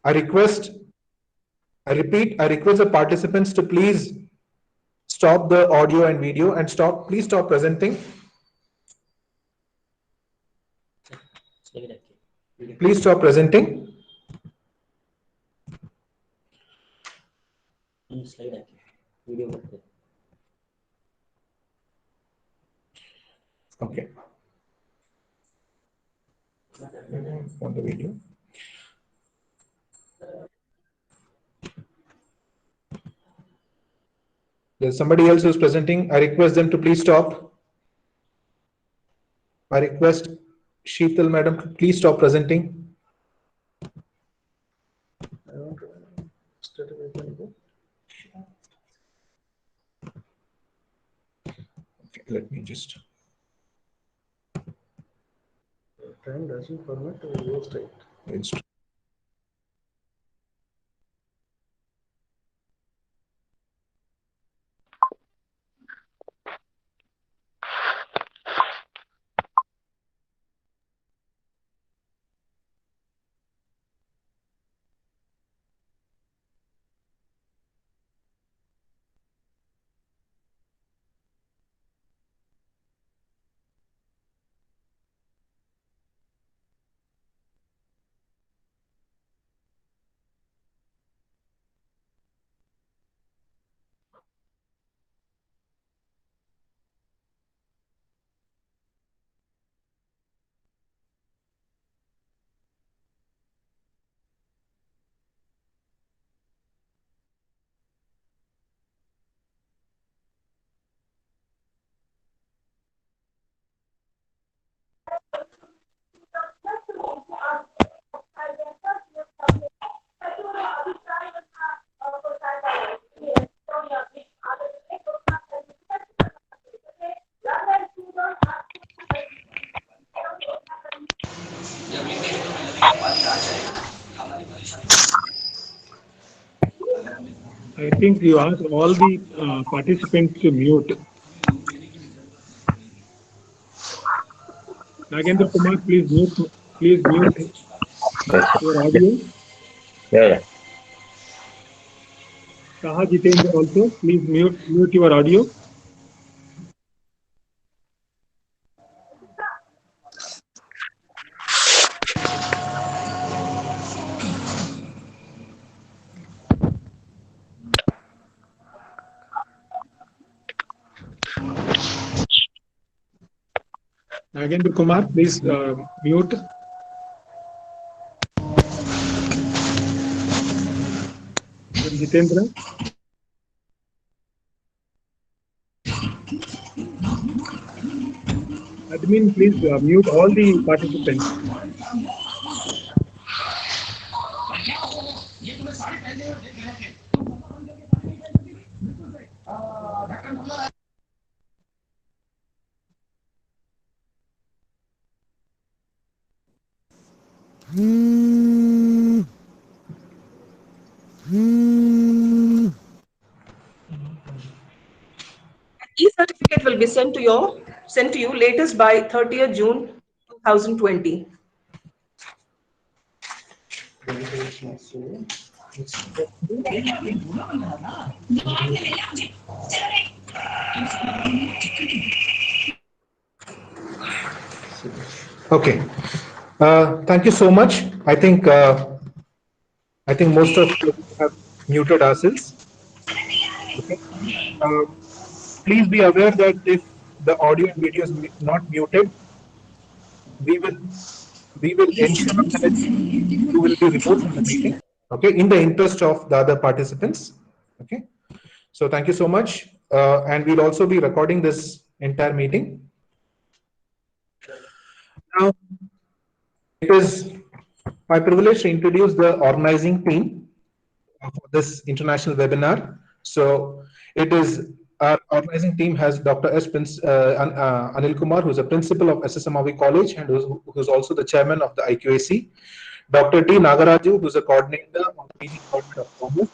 I request the participants to please stop the audio and video and please stop presenting. Please stop presenting. Okay. On the video. There's somebody else who's presenting. I request them to please stop. I request Sheetal madam to please stop presenting. Okay, let me just. Time doesn't permit to go straight. I think you asked all the participants to mute. Nagendra Kumar, please mute your audio. Yeah. Saha Jitendra also, please mute your audio. Nagendra Kumar, please mute. Jitendra. Admin, please mute all the participants. E-certificate will be sent to you latest by 30th June 2020. Okay. Thank you so much. I think most of you have muted ourselves. Okay. Please be aware that if the audio and video is not muted, we will ensure that you will be removed from the meeting. Okay, in the interest of the other participants. Okay. So thank you so much, and we'll also be recording this entire meeting. Now, it is my privilege to introduce the organizing team for this international webinar. So it is our organizing team has Dr. S. Anil Kumar, who's a principal of SSMAV College and who's also the chairman of the IQAC. Dr. D. Nagaraju, who's a coordinator of the PG Department of Commerce.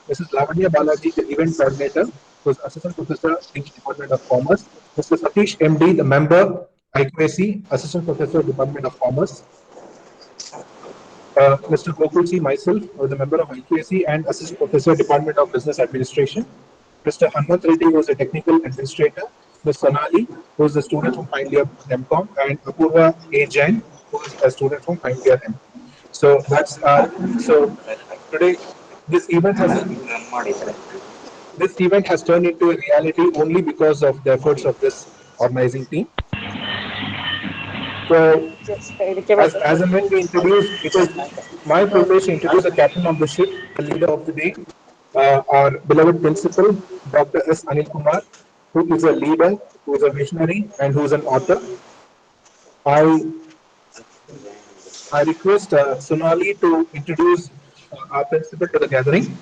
Mrs. Lavanya Balaji, the event coordinator, who's assistant professor, PG Department of Commerce. Mr. Satish MD, the member, IQAC, assistant professor, Department of Commerce. Mr. Gokulji, myself, who is a member of IQAC and Assistant Professor, Department of Business Administration. Mr. Hanmat Reddy, who is a technical administrator. Ms. Sonali, who is a student from final year MCOM, and Apurva A. Jain, who is a student from final year M. So that's so today this event has turned into a reality only because of the efforts of this organizing team. So, as and when we introduce, it is my privilege to introduce the captain of the ship, the leader of the day, our beloved principal, Dr. S. Anil Kumar, who is a leader, who is a visionary, and who is an author. I request Sonali to introduce our principal to the gathering.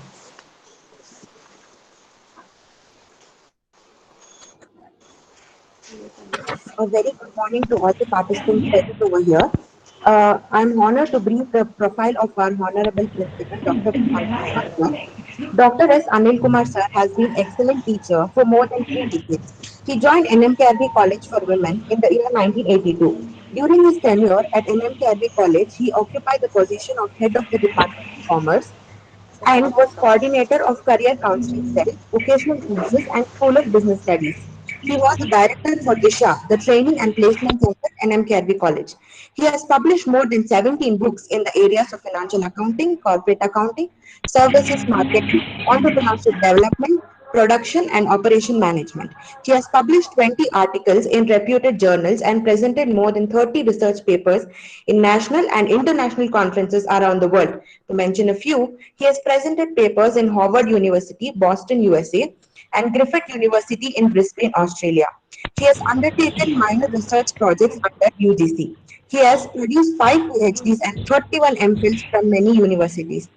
A very good morning to all the participants present over here. I'm honored to brief the profile of our Honorable Principal, Dr. Anil Kumar sir. Dr. S. Anil Kumar sir has been excellent teacher for more than 3 decades. He joined NMKRB College for Women in the year 1982. During his tenure at NMKRB College, he occupied the position of Head of the Department of Commerce and was coordinator of Career Counseling Cell, Vocational Courses and School of Business Studies. He was the director for DISHA, the Training and Placement Center at NMKRB College. He has published more than 17 books in the areas of financial accounting, corporate accounting, services marketing, entrepreneurship development, production and operation management. He has published 20 articles in reputed journals and presented more than 30 research papers in national and international conferences around the world. To mention a few, he has presented papers in Harvard University, Boston, USA, and Griffith University in Brisbane, Australia. He has undertaken minor research projects under UGC. He has produced 5 PhDs and 31 MPhils from many universities.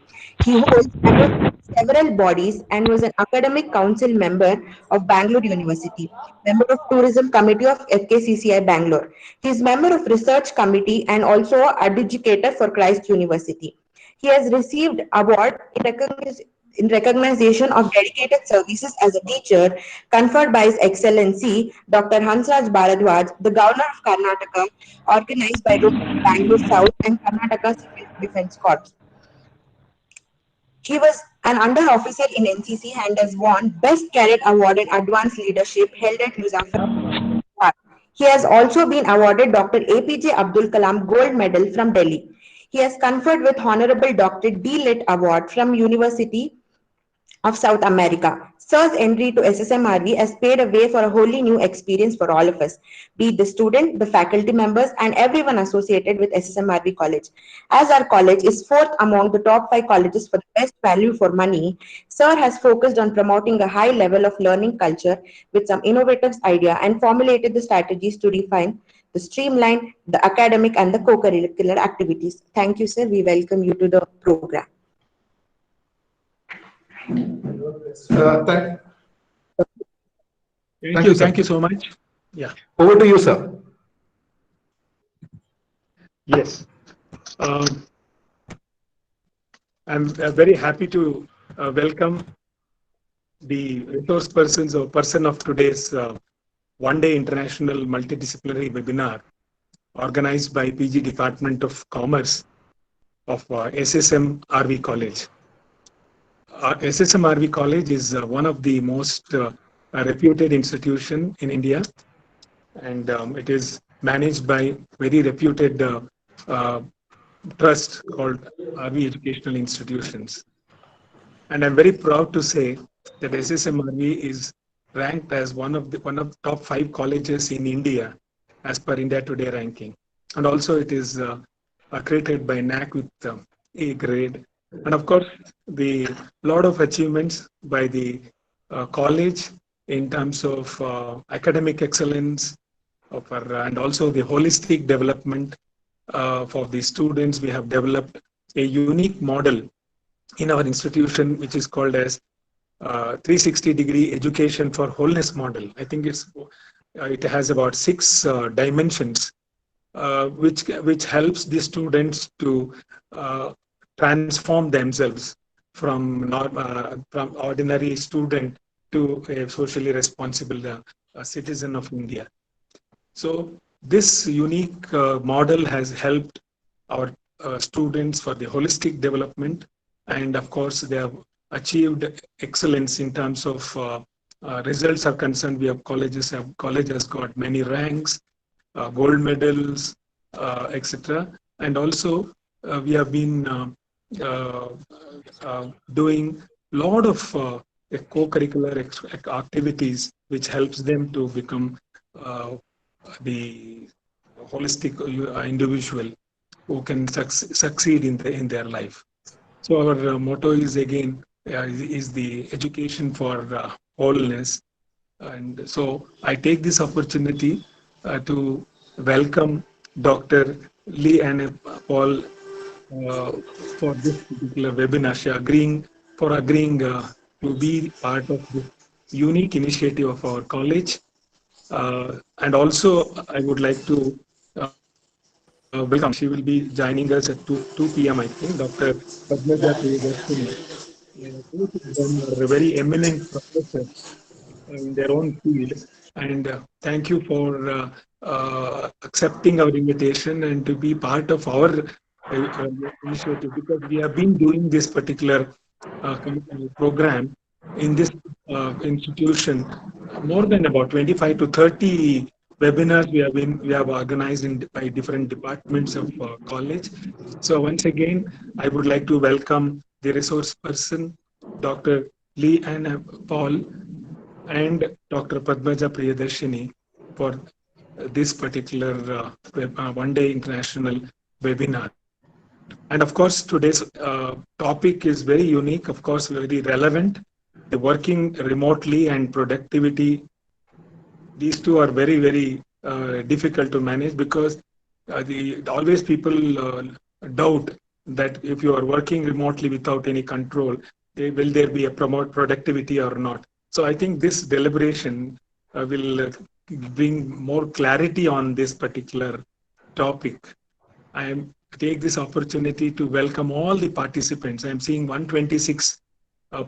He holds membership in several bodies and was an academic council member of Bangalore University, member of Tourism Committee of FKCCI Bangalore. He is member of Research Committee and also adjudicator for Christ University. He has received award in recognition of dedicated services as a teacher conferred by His Excellency Dr. Hansraj Bharadwaj, the Governor of Karnataka, organized by Rotary Bangalore South and Karnataka Civil Defence Corps. He was an under officer in NCC and has won Best Cadet Award in Advanced Leadership held at Muzaffarpur. He has also been awarded Dr. APJ Abdul Kalam Gold Medal from Delhi. He has conferred with Honorable Dr. D. Lit Award from University of South America. Sir's entry to SSMRV has paved a way for a wholly new experience for all of us, be it the student, the faculty members, and everyone associated with SSMRV College. As our college is fourth among the top 5 colleges for the best value for money, Sir has focused on promoting a high level of learning culture with some innovative idea and formulated the strategies to refine the streamline the academic and the co-curricular activities. Thank you, sir. We welcome you to the program. Thank Thank you so much. Yeah. Over to you, sir. Yes. I'm very happy to welcome the resource persons or person of today's one-day international multidisciplinary webinar organized by PG Department of Commerce of SSMRV College. SSMRV College is one of the most reputed institution in India, and it is managed by very reputed trust called RV Educational Institutions. And I'm very proud to say that SSMRV is ranked as one of the top 5 colleges in India as per India Today ranking. And also it is accredited by NAC with A grade. And of course, the lot of achievements by the college in terms of academic excellence and also the holistic development for the students. We have developed a unique model in our institution, which is called as 360-degree education for wholeness model. I think it has about 6 dimensions, which helps the students to transform themselves from ordinary student to a socially responsible citizen of India. So this unique model has helped our students for the holistic development. And of course, they have achieved excellence in terms of results are concerned. We have college has got many ranks, gold medals, etc. And also we have been doing a lot of co-curricular activities which helps them to become the holistic individual who can succeed in their life. So our motto is again is the education for wholeness. And so I take this opportunity to welcome Dr. Leigh-Anne Paul for this particular webinar. She agreeing to be part of this unique initiative of our college. And also, I would like to welcome. She will be joining us at 2 p.m. I think. Dr. Padmaja Priyadarshini. Both of them are very eminent professors in their own field. And thank you for accepting our invitation and to be part of our initiative, because we have been doing this particular program in this institution more than about 25 to 30 webinars we have organized by different departments of college. So once again, I would like to welcome the resource person, Dr. Leigh-Anne Paul and Dr. Padmaja Priyadarshini for this particular one-day international webinar. And of course, today's topic is very unique, of course, very relevant. The working remotely and productivity, these two are very, very difficult to manage, because always people doubt that if you are working remotely without any control, will there be a productivity or not? So I think this deliberation will bring more clarity on this particular topic. I take this opportunity to welcome all the participants. I'm seeing 126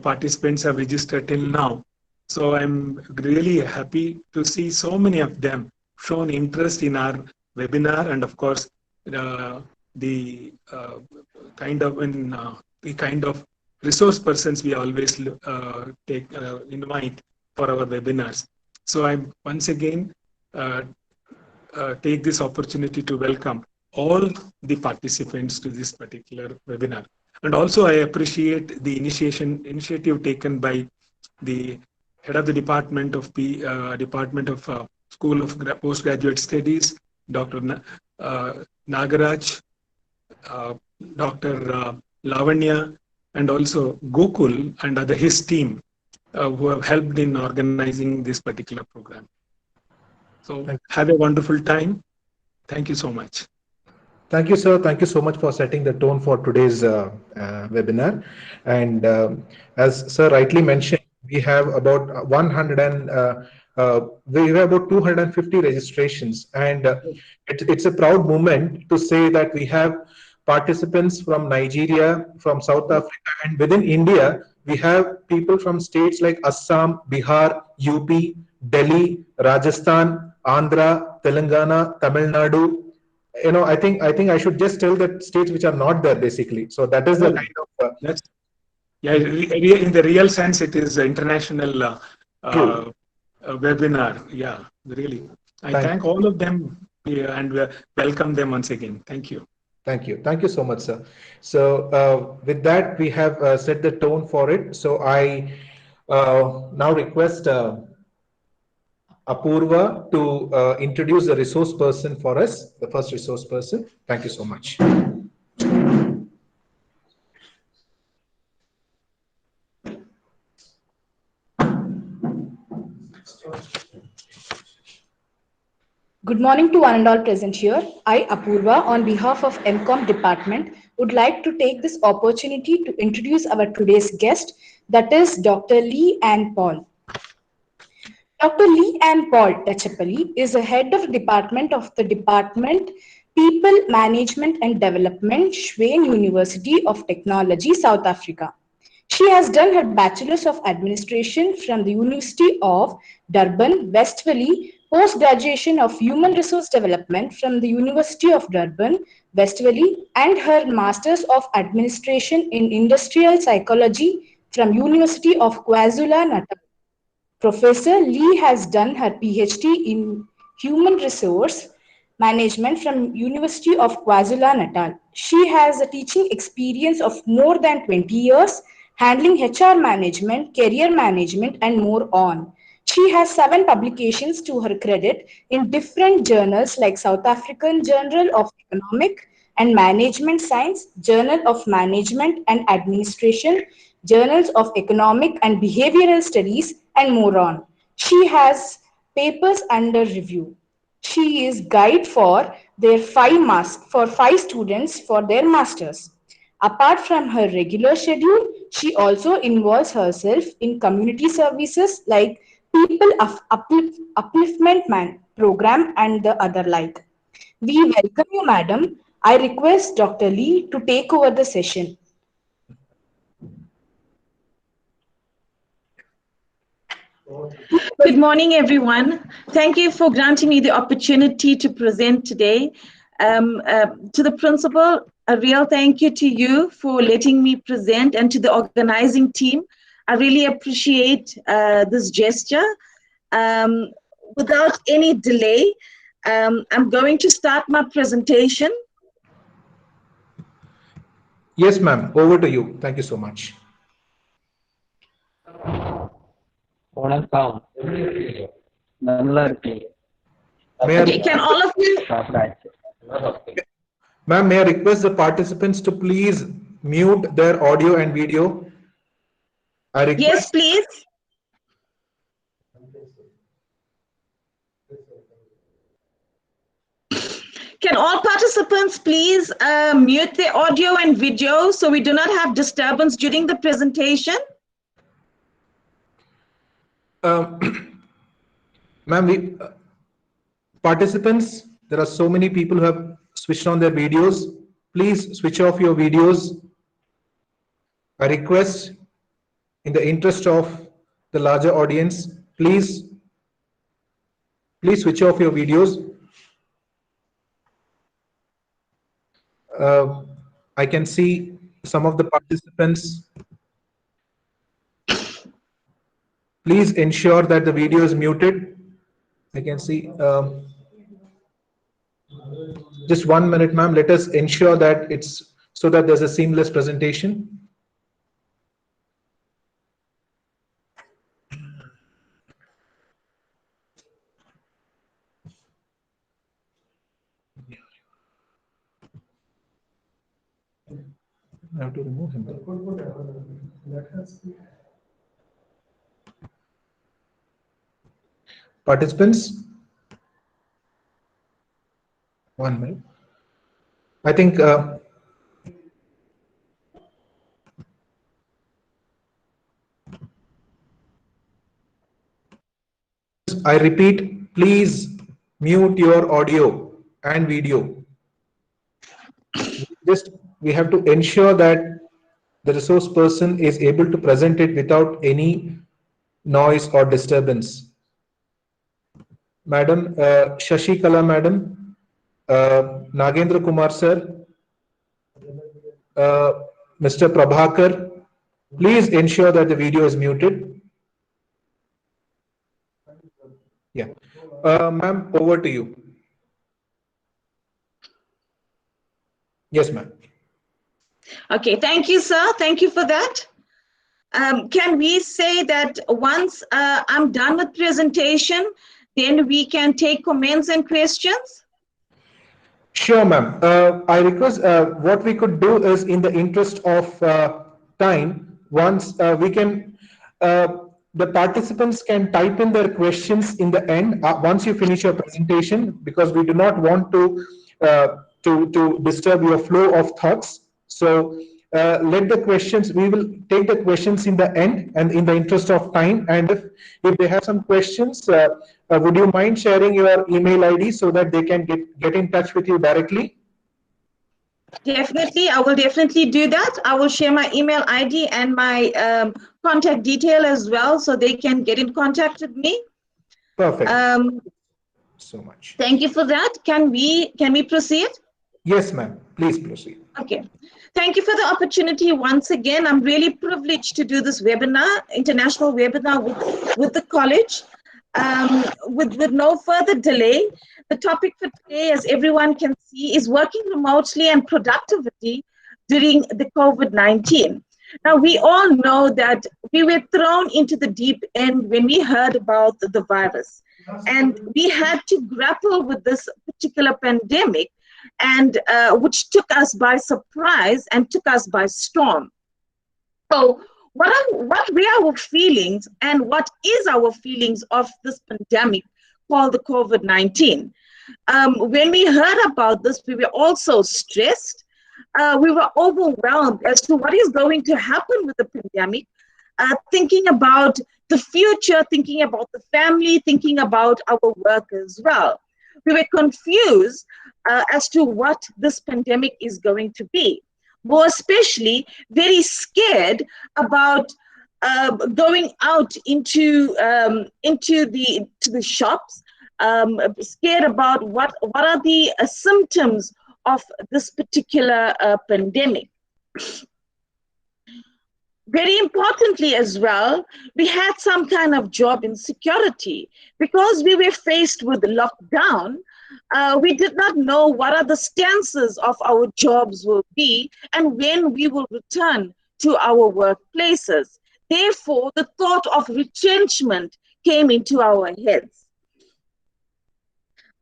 participants have registered till now. So I'm really happy to see so many of them shown interest in our webinar, and of course the kind of resource persons we always invite for our webinars. So I once again take this opportunity to welcome all the participants to this particular webinar. And also I appreciate the initiative taken by the head of the Department of School of Postgraduate Studies, Dr. Nagaraj, Dr. Lavanya, and also Gokul and his team who have helped in organizing this particular program. So have a wonderful time. Thank you so much. Thank you, sir. Thank you so much for setting the tone for today's webinar. And as sir rightly mentioned, we have about 250 registrations, and it's a proud moment to say that we have participants from Nigeria, from South Africa, and within India, we have people from states like Assam, Bihar, UP, Delhi, Rajasthan, Andhra, Telangana, Tamil Nadu. You know, I think I should just tell the states which are not there, basically. So that is the kind of that's in the real sense, it is an international webinar. Yeah, really. I thank all of them and welcome them once again. Thank you. Thank you. Thank you so much, sir. So with that, we have set the tone for it. So I now request Apurva to introduce the resource person for us, the first resource person. Thank you so much. Good morning to one and all present here. I, Apurva, on behalf of MCOM department, would like to take this opportunity to introduce our today's guest, that is Dr. Leigh-Anne Paul. Dr. Leigh-Anne Paul Dachapalli is the head of department of the Department People Management and Development, Tshwane University of Technology, South Africa. She has done her Bachelor's of Administration from the University of Durban, West Valley, post-graduation of Human Resource Development from the University of Durban, West Valley, and her Masters of Administration in Industrial Psychology from University of KwaZulu-Natal. Professor Leigh has done her PhD in Human Resource Management from University of KwaZulu-Natal. She has a teaching experience of more than 20 years, handling HR management, career management, and more on. She has 7 publications to her credit in different journals like South African Journal of Economic and Management Science, Journal of Management and Administration, Journals of Economic and Behavioral Studies, and more on. She has papers under review. She is guide for their 5 students for their masters. Apart from her regular schedule, she also involves herself in community services like People of Upliftment Program and the other like. We welcome you, madam. I request Dr. Leigh to take over the session. Good morning, everyone. Thank you for granting me the opportunity to present today. To the principal, a real thank you to you for letting me present, and to the organizing team. I really appreciate this gesture. Without any delay, I'm going to start my presentation. Yes, ma'am. Over to you. Thank you so much. Okay, can all of you? Ma'am, may I request the participants to please mute their audio and video? Yes, please. Can all participants please mute their audio and video so we do not have disturbance during the presentation? Ma'am, participants, there are so many people who have switched on their videos. Please switch off your videos. I request, in the interest of the larger audience, please switch off your videos. I can see some of the participants. Please ensure that the video is muted. I can see. Just 1 minute, ma'am. Let us ensure that it's so that there's a seamless presentation. I have to remove him. Participants, 1 minute. I think I repeat, please mute your audio and video. We have to ensure that the resource person is able to present it without any noise or disturbance. Madam, Shashi Kala Madam, Nagendra Kumar Sir, Mr. Prabhakar, please ensure that the video is muted. Yeah. Ma'am, over to you. Yes, ma'am. Okay, thank you, sir. Thank you for that. Can we say that once I'm done with presentation, then we can take comments and questions? Sure, ma'am. I request what we could do is, in the interest of time, once we can, the participants can type in their questions in the end once you finish your presentation, because we do not want to disturb your flow of thoughts. So let the questions, we will take the questions in the end and in the interest of time. And if they have some questions, would you mind sharing your email ID so that they can get in touch with you directly? Definitely, I will definitely do that. I will share my email ID and my contact detail as well, so they can get in contact with me. Perfect. so much. Thank you for that. Can we proceed? Yes, ma'am. Please proceed. Okay. Thank you for the opportunity once again. I'm really privileged to do this webinar, international webinar with the college. With no further delay, the topic for today, as everyone can see, is working remotely and productivity during the COVID-19. Now, we all know that we were thrown into the deep end when we heard about the virus, and we had to grapple with this particular pandemic, and which took us by surprise and took us by storm. So what were our feelings and what is our feelings of this pandemic called the COVID-19? When we heard about this, we were also stressed. We were overwhelmed as to what is going to happen with the pandemic, thinking about the future, thinking about the family, thinking about our work as well. We were confused as to what this pandemic is going to be. More especially, very scared about going out into the shops, scared about what are the symptoms of this particular pandemic. Very importantly as well, we had some kind of job insecurity because we were faced with lockdown. We did not know what are the stances of our jobs will be and when we will return to our workplaces. Therefore, the thought of retrenchment came into our heads.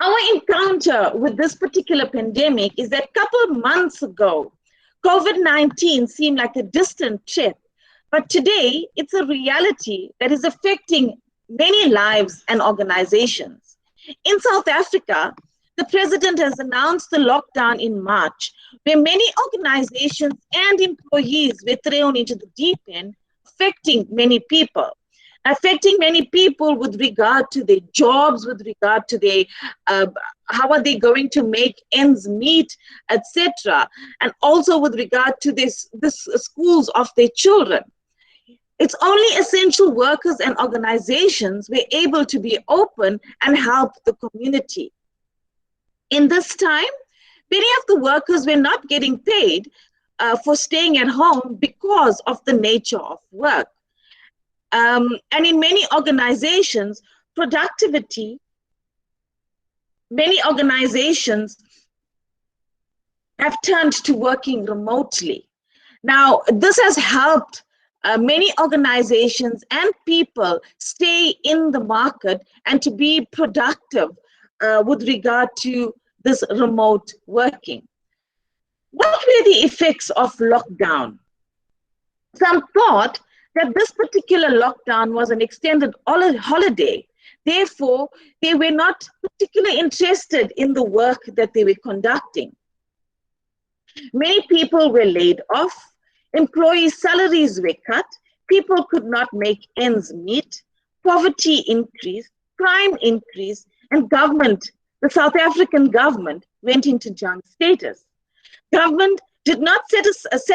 Our encounter with this particular pandemic is that a couple of months ago, COVID-19 seemed like a distant threat, but today it's a reality that is affecting many lives and organizations. In South Africa, the president has announced the lockdown in March, where many organizations and employees were thrown into the deep end, affecting many people with regard to their jobs, with regard to their how are they going to make ends meet, etc., and also with regard to this schools of their children. It's only essential workers and organizations were able to be open and help the community. In this time, many of the workers were not getting paid for staying at home because of the nature of work. And in many organizations, many organizations have turned to working remotely. Now, this has helped many organizations and people stay in the market and to be productive with regard to this remote working. What were the effects of lockdown? Some thought that this particular lockdown was an extended holiday. Therefore, they were not particularly interested in the work that they were conducting. Many people were laid off, employees' salaries were cut, people could not make ends meet, poverty increased, crime increased, and the South African government went into junk status. Government did not set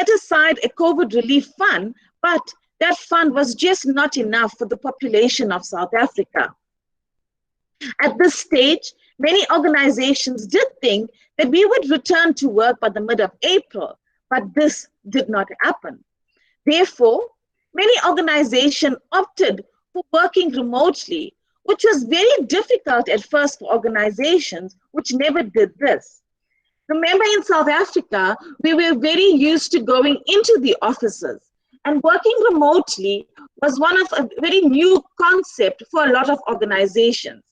aside a COVID relief fund, but that fund was just not enough for the population of South Africa. At this stage, many organizations did think that we would return to work by the mid of April, but this did not happen. Therefore, many organizations opted for working remotely, which was very difficult at first for organizations which never did this. Remember, in South Africa, we were very used to going into the offices, and working remotely was one of a very new concept for a lot of organizations.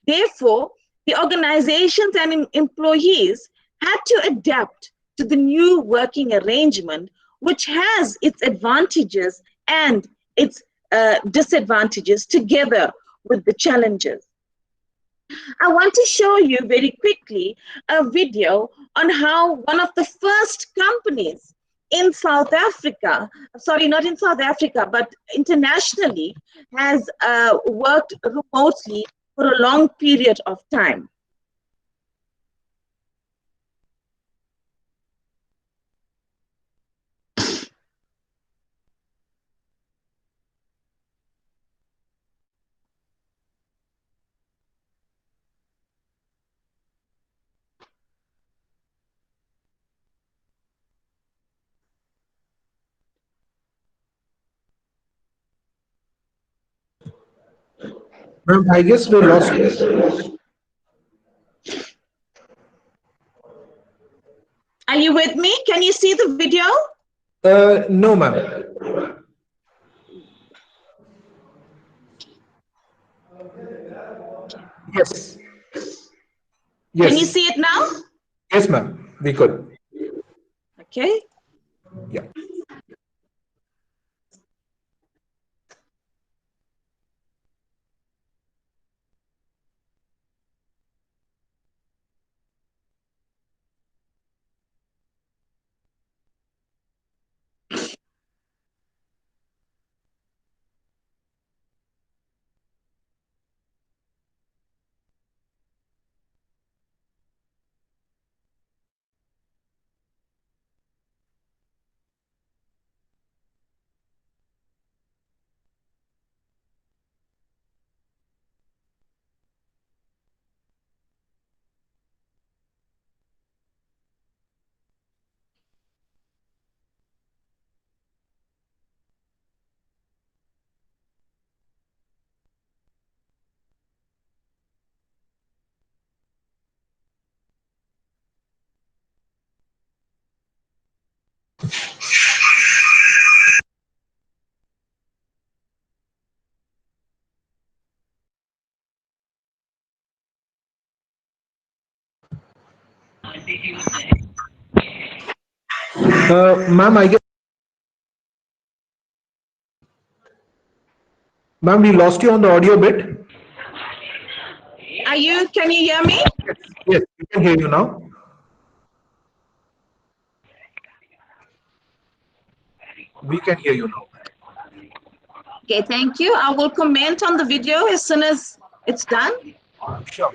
Therefore, the organizations and employees had to adapt to the new working arrangement, which has its advantages and its disadvantages together with the challenges. I want to show you very quickly a video on how one of the first companies in South Africa, sorry, not in South Africa, but internationally, has worked remotely for a long period of time. Ma'am, I guess we lost you. Are you with me? Can you see the video? No, ma'am. Yes. Yes. Can you see it now? Yes, ma'am. We could. Okay. Yeah. Ma'am, I guess. Ma'am, we lost you on the audio bit. Can you hear me? Yes, we can hear you now. We can hear you now. Okay, thank you. I will comment on the video as soon as it's done. Sure.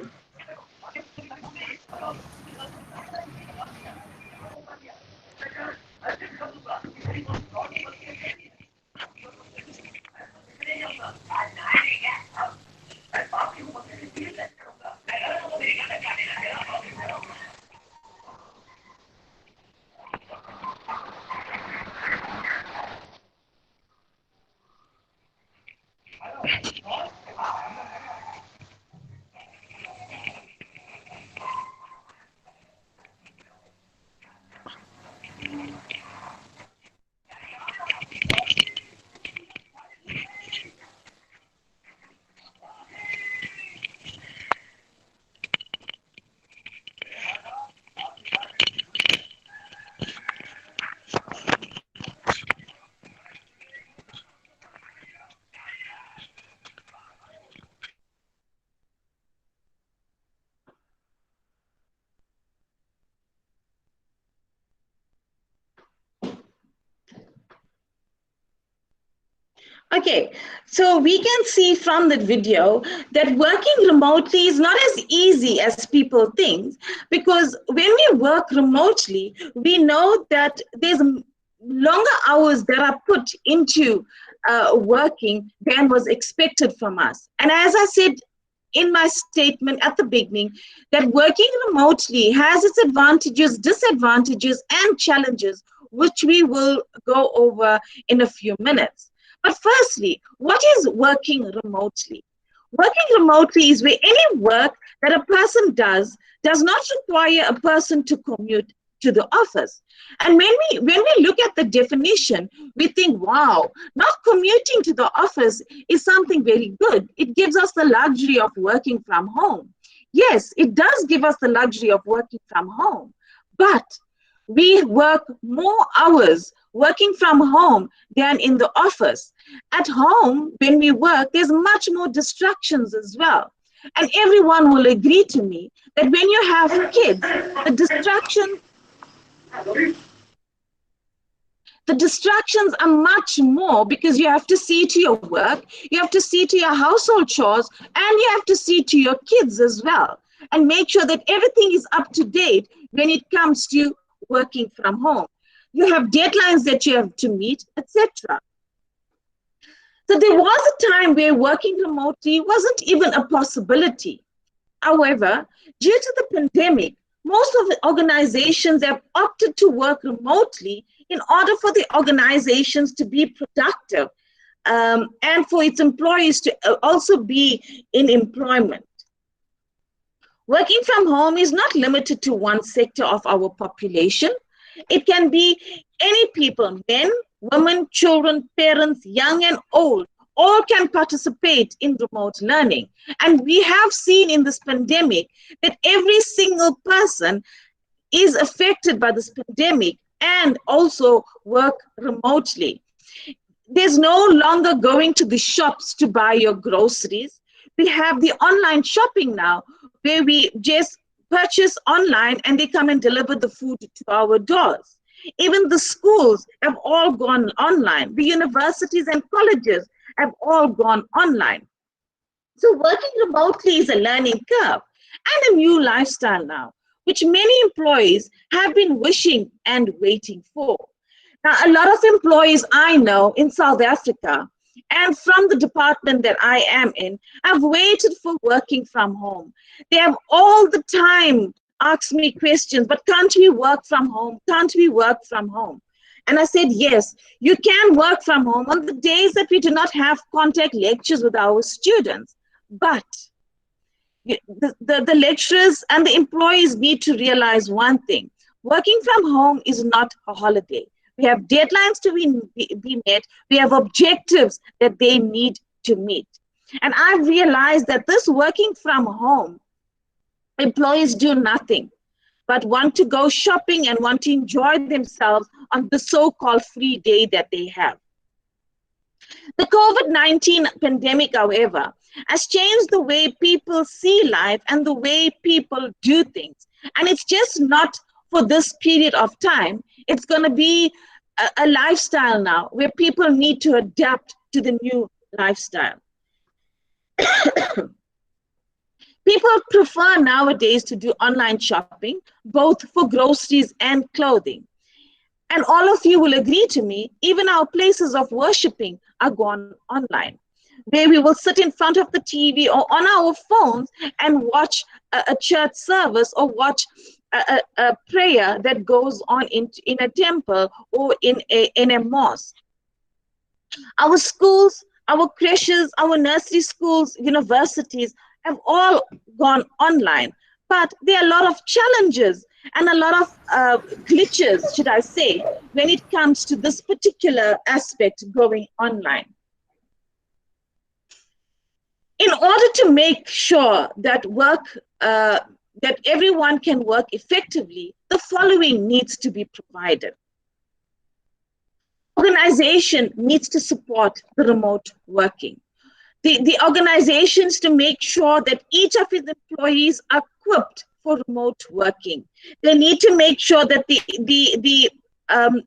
Okay, so we can see from the video that working remotely is not as easy as people think, because when we work remotely, we know that there's longer hours that are put into working than was expected from us. And as I said in my statement at the beginning, that working remotely has its advantages, disadvantages, and challenges, which we will go over in a few minutes. But firstly, what is working remotely? Working remotely is where any work that a person does not require a person to commute to the office. And when we look at the definition, we think, wow, not commuting to the office is something very good. It gives us the luxury of working from home. Yes, it does give us the luxury of working from home, but we work more hours working from home than in the office. At home, when we work, there's much more distractions as well. And everyone will agree to me that when you have kids, the distractions are much more, because you have to see to your work, you have to see to your household chores, and you have to see to your kids as well, and make sure that everything is up to date when it comes to working from home. You have deadlines that you have to meet, etc. So there was a time where working remotely wasn't even a possibility. However, due to the pandemic, most of the organizations have opted to work remotely in order for the organizations to be productive. and for its employees to also be in employment. Working from home is not limited to one sector of our population. It can be any people, men, women, children, parents, young and old, all can participate in remote learning. And we have seen in this pandemic that every single person is affected by this pandemic and also work remotely. There's no longer going to the shops to buy your groceries. We have the online shopping now, where we just purchase online and they come and deliver the food to our doors. Even the schools have all gone online. The universities and colleges have all gone online. So working remotely is a learning curve and a new lifestyle now, which many employees have been wishing and waiting for. Now, a lot of employees I know in South Africa and from the department that I am in have waited for working from home. They have all the time asked me questions, but can't we work from home? Can't we work from home? And I said, yes, you can work from home on the days that we do not have contact lectures with our students. But the lecturers and the employees need to realize one thing. Working from home is not a holiday. We have deadlines to be met. We have objectives that they need to meet. And I've realized that this working from home, employees do nothing but want to go shopping and want to enjoy themselves on the so-called free day that they have. The COVID-19 pandemic, however, has changed the way people see life and the way people do things. And it's just not for this period of time. It's going to be a lifestyle now where people need to adapt to the new lifestyle. People prefer nowadays to do online shopping, both for groceries and clothing. And all of you will agree to me, even our places of worshiping are gone online, where we will sit in front of the TV or on our phones and watch a church service or watch a prayer that goes on in a temple or in a mosque. Our schools, our creches, our nursery schools, universities have all gone online. But there are a lot of challenges and a lot of glitches, should I say, when it comes to this particular aspect going online. In order to make sure that that everyone can work effectively, the following needs to be provided. Organization needs to support the remote working. The organizations to make sure that each of its employees are equipped for remote working. They need to make sure that the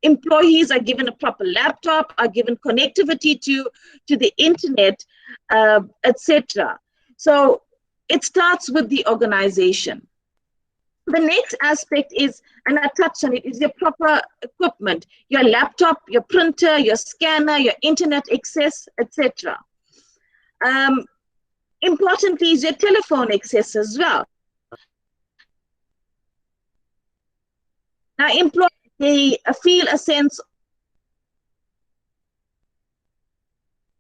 employees are given a proper laptop, are given connectivity to the internet, etc. So it starts with the organization. The next aspect is, and I touched on it, is your proper equipment, your laptop, your printer, your scanner, your internet access, etc. Importantly is your telephone access as well. Now, employees, they feel a sense of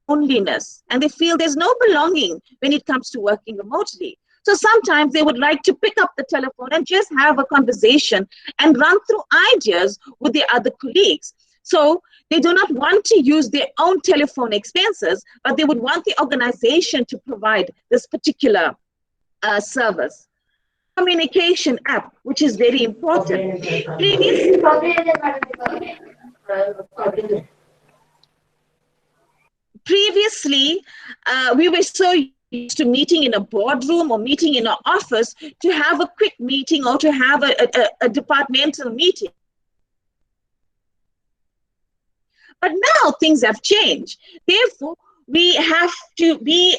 loneliness, and they feel there's no belonging when it comes to working remotely. So sometimes they would like to pick up the telephone and just have a conversation and run through ideas with their other colleagues. So they do not want to use their own telephone expenses, but they would want the organization to provide this particular service. Communication app, which is very important. Previously, we were so used to meeting in a boardroom or meeting in an office to have a quick meeting or to have a departmental meeting. But now things have changed. Therefore, we have to be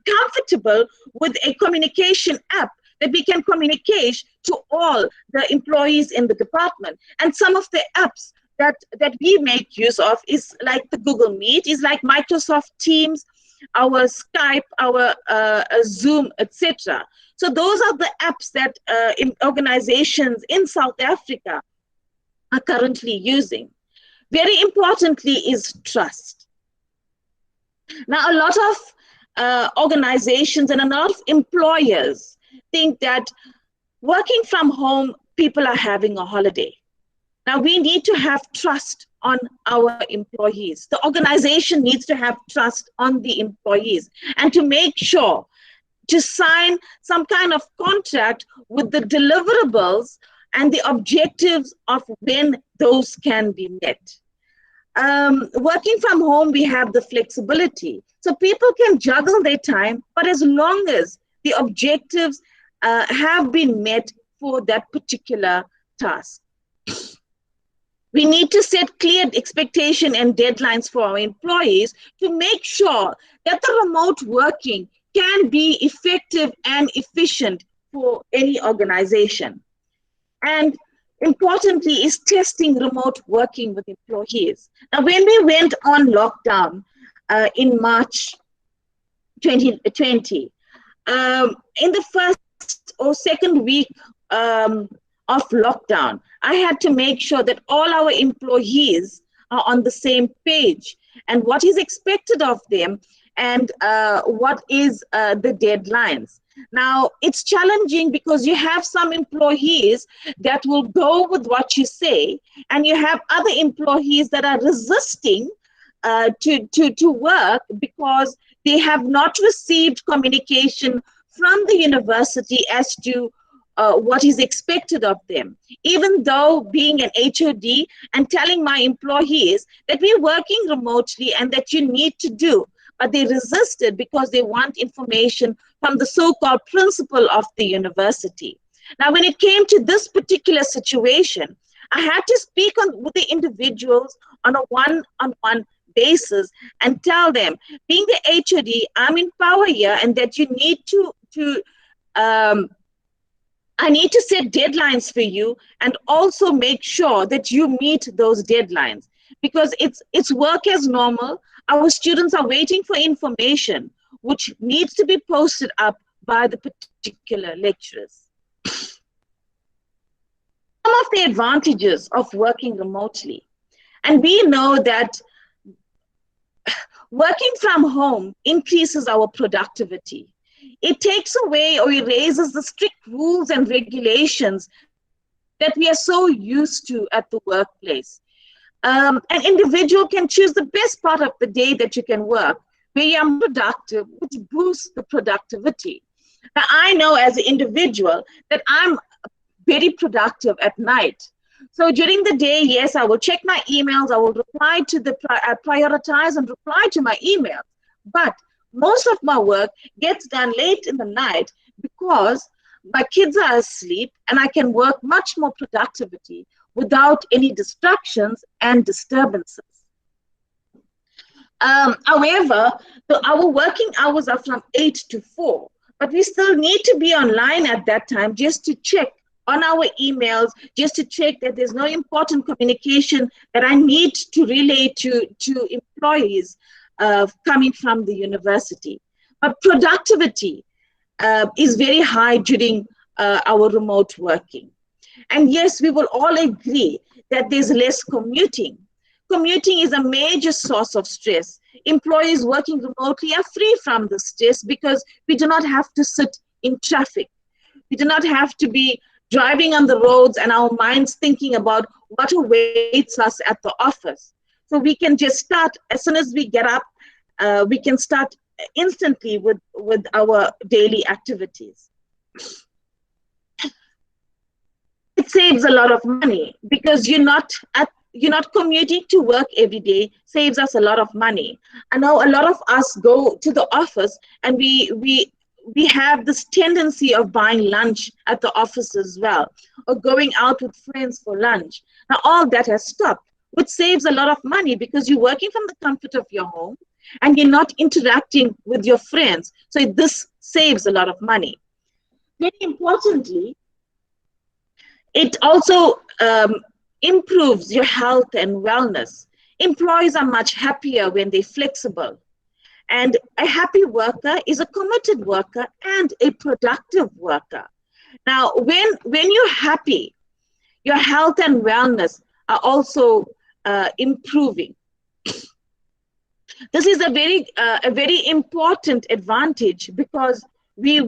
comfortable with a communication app that we can communicate to all the employees in the department. And some of the apps that we make use of is like the Google Meet, is like Microsoft Teams, our Skype, our Zoom, etc. So those are the apps that organizations in South Africa are currently using. Very importantly is trust. Now, a lot of organizations and a lot of employers think that working from home, people are having a holiday. Now, we need to have trust on our employees. The organization needs to have trust on the employees and to make sure to sign some kind of contract with the deliverables and the objectives of when those can be met. Working from home, we have the flexibility. So people can juggle their time, but as long as the objectives have been met for that particular task. We need to set clear expectation and deadlines for our employees to make sure that the remote working can be effective and efficient for any organization. And importantly is testing remote working with employees. Now, when we went on lockdown in March 2020, in the first or second week of lockdown, I had to make sure that all our employees are on the same page and what is expected of them and what is the deadlines. Now, it's challenging because you have some employees that will go with what you say, and you have other employees that are resisting to work because they have not received communication from the university as to what is expected of them. Even though being an HOD and telling my employees that we're working remotely and that you need to do, but they resisted because they want information from the so-called principal of the university. Now, when it came to this particular situation, I had to speak with the individuals on a one-on-one basis and tell them, being the HOD, I'm in power here, and that you need I need to set deadlines for you and also make sure that you meet those deadlines, because it's work as normal. Our students are waiting for information which needs to be posted up by the particular lecturers. Some of the advantages of working remotely. And we know that working from home increases our productivity. It takes away or erases the strict rules and regulations that we are so used to at the workplace. An individual can choose the best part of the day that you can work, where you are productive, which boosts the productivity. Now, I know as an individual that I'm very productive at night. So during the day, yes, I will check my emails, I will reply to prioritize and reply to my emails. But most of my work gets done late in the night because my kids are asleep and I can work much more productivity without any distractions and disturbances. However, our working hours are from 8 to 4, but we still need to be online at that time just to check on our emails, just to check that there's no important communication that I need to relay to employees coming from the university. But productivity is very high during our remote working. And yes, we will all agree that there's less commuting. Commuting is a major source of stress. Employees working remotely are free from the stress because we do not have to sit in traffic. We do not have to be driving on the roads and our minds thinking about what awaits us at the office. So we can just start, as soon as we get up, we can start instantly with our daily activities. It saves a lot of money because you're not commuting to work every day. Saves us a lot of money. I know a lot of us go to the office and we have this tendency of buying lunch at the office as well, or going out with friends for lunch. Now all that has stopped, which saves a lot of money because you're working from the comfort of your home and you're not interacting with your friends. So this saves a lot of money. Very importantly, it also improves your health and wellness. Employees are much happier when they're flexible. And a happy worker is a committed worker and a productive worker. Now, when you're happy, your health and wellness are also improving. This is a very important advantage because we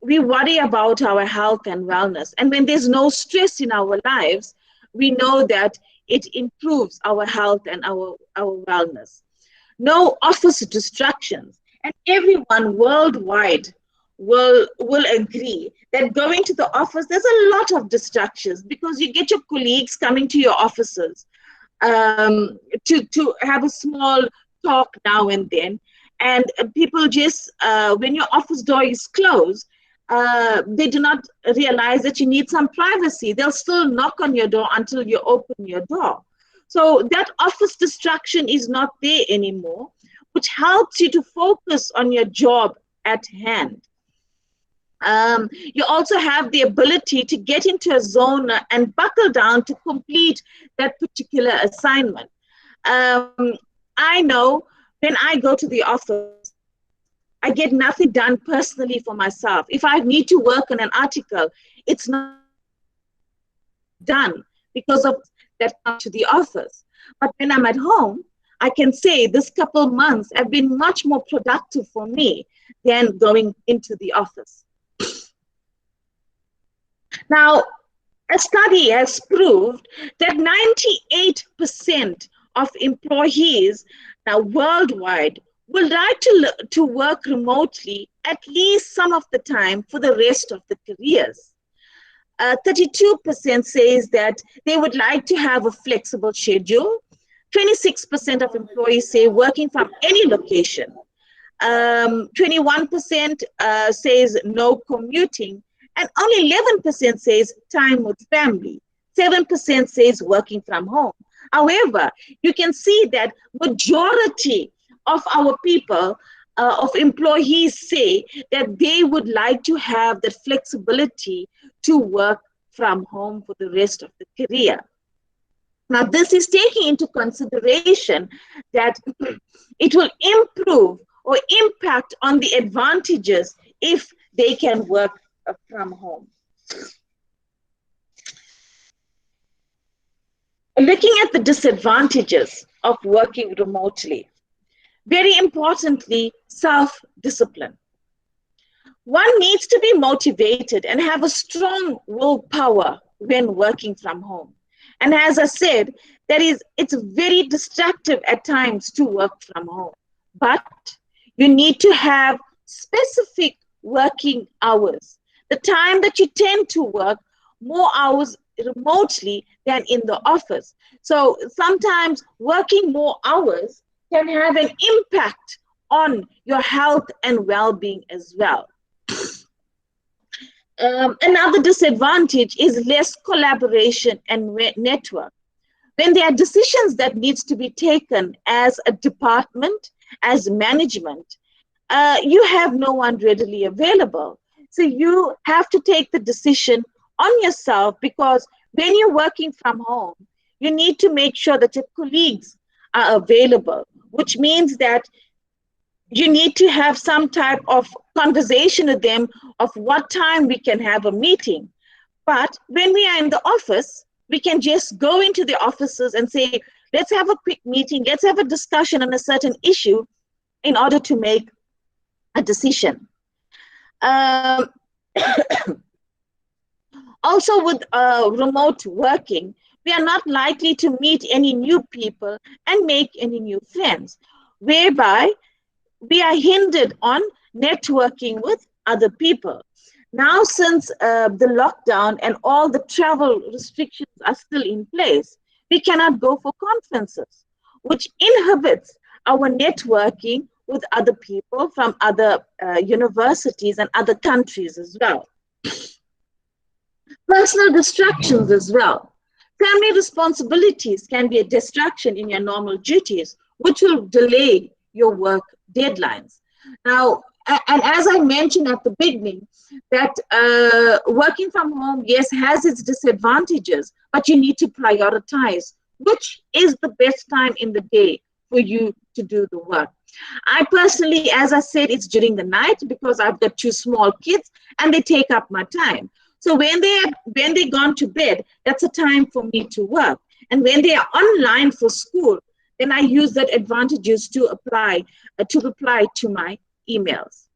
worry about our health and wellness. And when there's no stress in our lives, we know that it improves our health and our wellness. No office distractions. And everyone worldwide will agree that going to the office, there's a lot of distractions because you get your colleagues coming to your offices to have a small talk now and then. And people just, when your office door is closed, they do not realize that you need some privacy. They'll still knock on your door until you open your door. So that office distraction is not there anymore, which helps you to focus on your job at hand. You also have the ability to get into a zone and buckle down to complete that particular assignment. I know when I go to the office, I get nothing done personally for myself. If I need to work on an article, it's not done because of that come to the office. But when I'm at home, I can say this couple of months have been much more productive for me than going into the office. Now, a study has proved that 98% of employees now worldwide would like to work remotely at least some of the time for the rest of the careers. 32% says that they would like to have a flexible schedule. 26% of employees say working from any location. 21% says no commuting. And only 11% says time with family. 7% says working from home. However, you can see that majority of our people, of employees say that they would like to have the flexibility to work from home for the rest of the career. Now, this is taking into consideration that it will improve or impact on the advantages if they can work from home. Looking at the disadvantages of working remotely, very importantly, self-discipline. One needs to be motivated and have a strong willpower when working from home. And as I said, it's very distractive at times to work from home, but you need to have specific working hours. The time that you tend to work more hours remotely than in the office. So sometimes working more hours can have an impact on your health and well-being as well. Another disadvantage is less collaboration and network. When there are decisions that needs to be taken as a department, as management, you have no one readily available. So you have to take the decision on yourself, because when you're working from home, you need to make sure that your colleagues are available, which means that you need to have some type of conversation with them of what time we can have a meeting. But when we are in the office, we can just go into the offices and say, let's have a quick meeting, let's have a discussion on a certain issue in order to make a decision. Also with remote working, we are not likely to meet any new people and make any new friends, whereby we are hindered on networking with other people. Now, since the lockdown and all the travel restrictions are still in place, we cannot go for conferences, which inhibits our networking with other people from other universities and other countries as well. Personal distractions as well. Family responsibilities can be a distraction in your normal duties, which will delay your work deadlines. Now, and as I mentioned at the beginning, that working from home, yes, has its disadvantages, but you need to prioritize which is the best time in the day for you to do the work. I personally, as I said, it's during the night because I've got 2 small kids and they take up my time. So when they're gone to bed, that's a time for me to work. And when they are online for school, then I use that advantages to reply to my emails.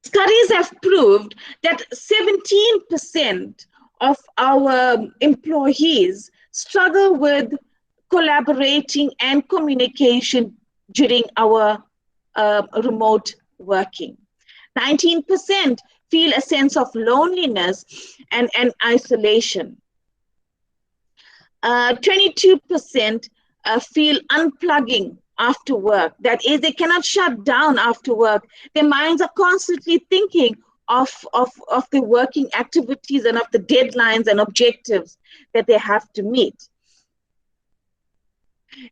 Studies have proved that 17% of our employees struggle with collaborating and communication during our remote working. 19% feel a sense of loneliness and isolation. 22% feel unplugging after work. That is, they cannot shut down after work. Their minds are constantly thinking of the working activities and of the deadlines and objectives that they have to meet.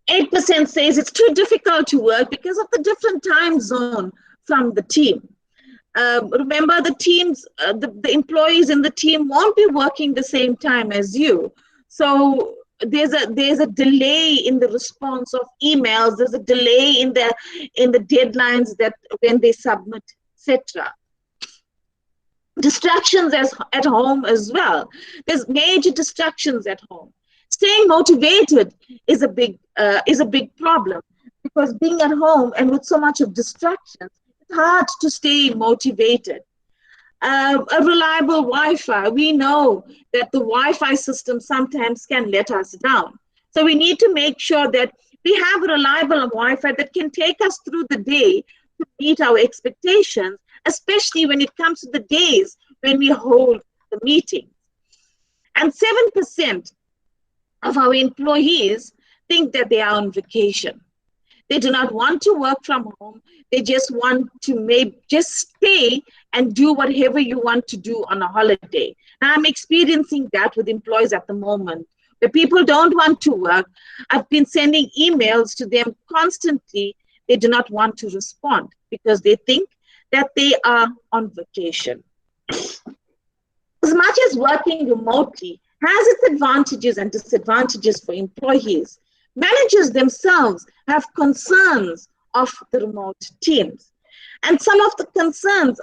8% says it's too difficult to work because of the different time zone from the team. Remember, the teams, the employees in the team won't be working the same time as you. So there's a delay in the response of emails. There's a delay in the deadlines that when they submit, etc. Distractions at home as well. There's major distractions at home. Staying motivated is a big problem, because being at home and with so much of distractions, it's hard to stay motivated. A reliable Wi-Fi, we know that the Wi-Fi system sometimes can let us down. So we need to make sure that we have a reliable Wi-Fi that can take us through the day to meet our expectations, especially when it comes to the days when we hold the meetings. And 7% of our employees think that they are on vacation. They do not want to work from home. They just want to just stay and do whatever you want to do on a holiday. And I'm experiencing that with employees at the moment, where people don't want to work. I've been sending emails to them constantly. They do not want to respond because they think that they are on vacation. As much as working remotely has its advantages and disadvantages for employees, managers themselves have concerns of the remote teams. And some of the concerns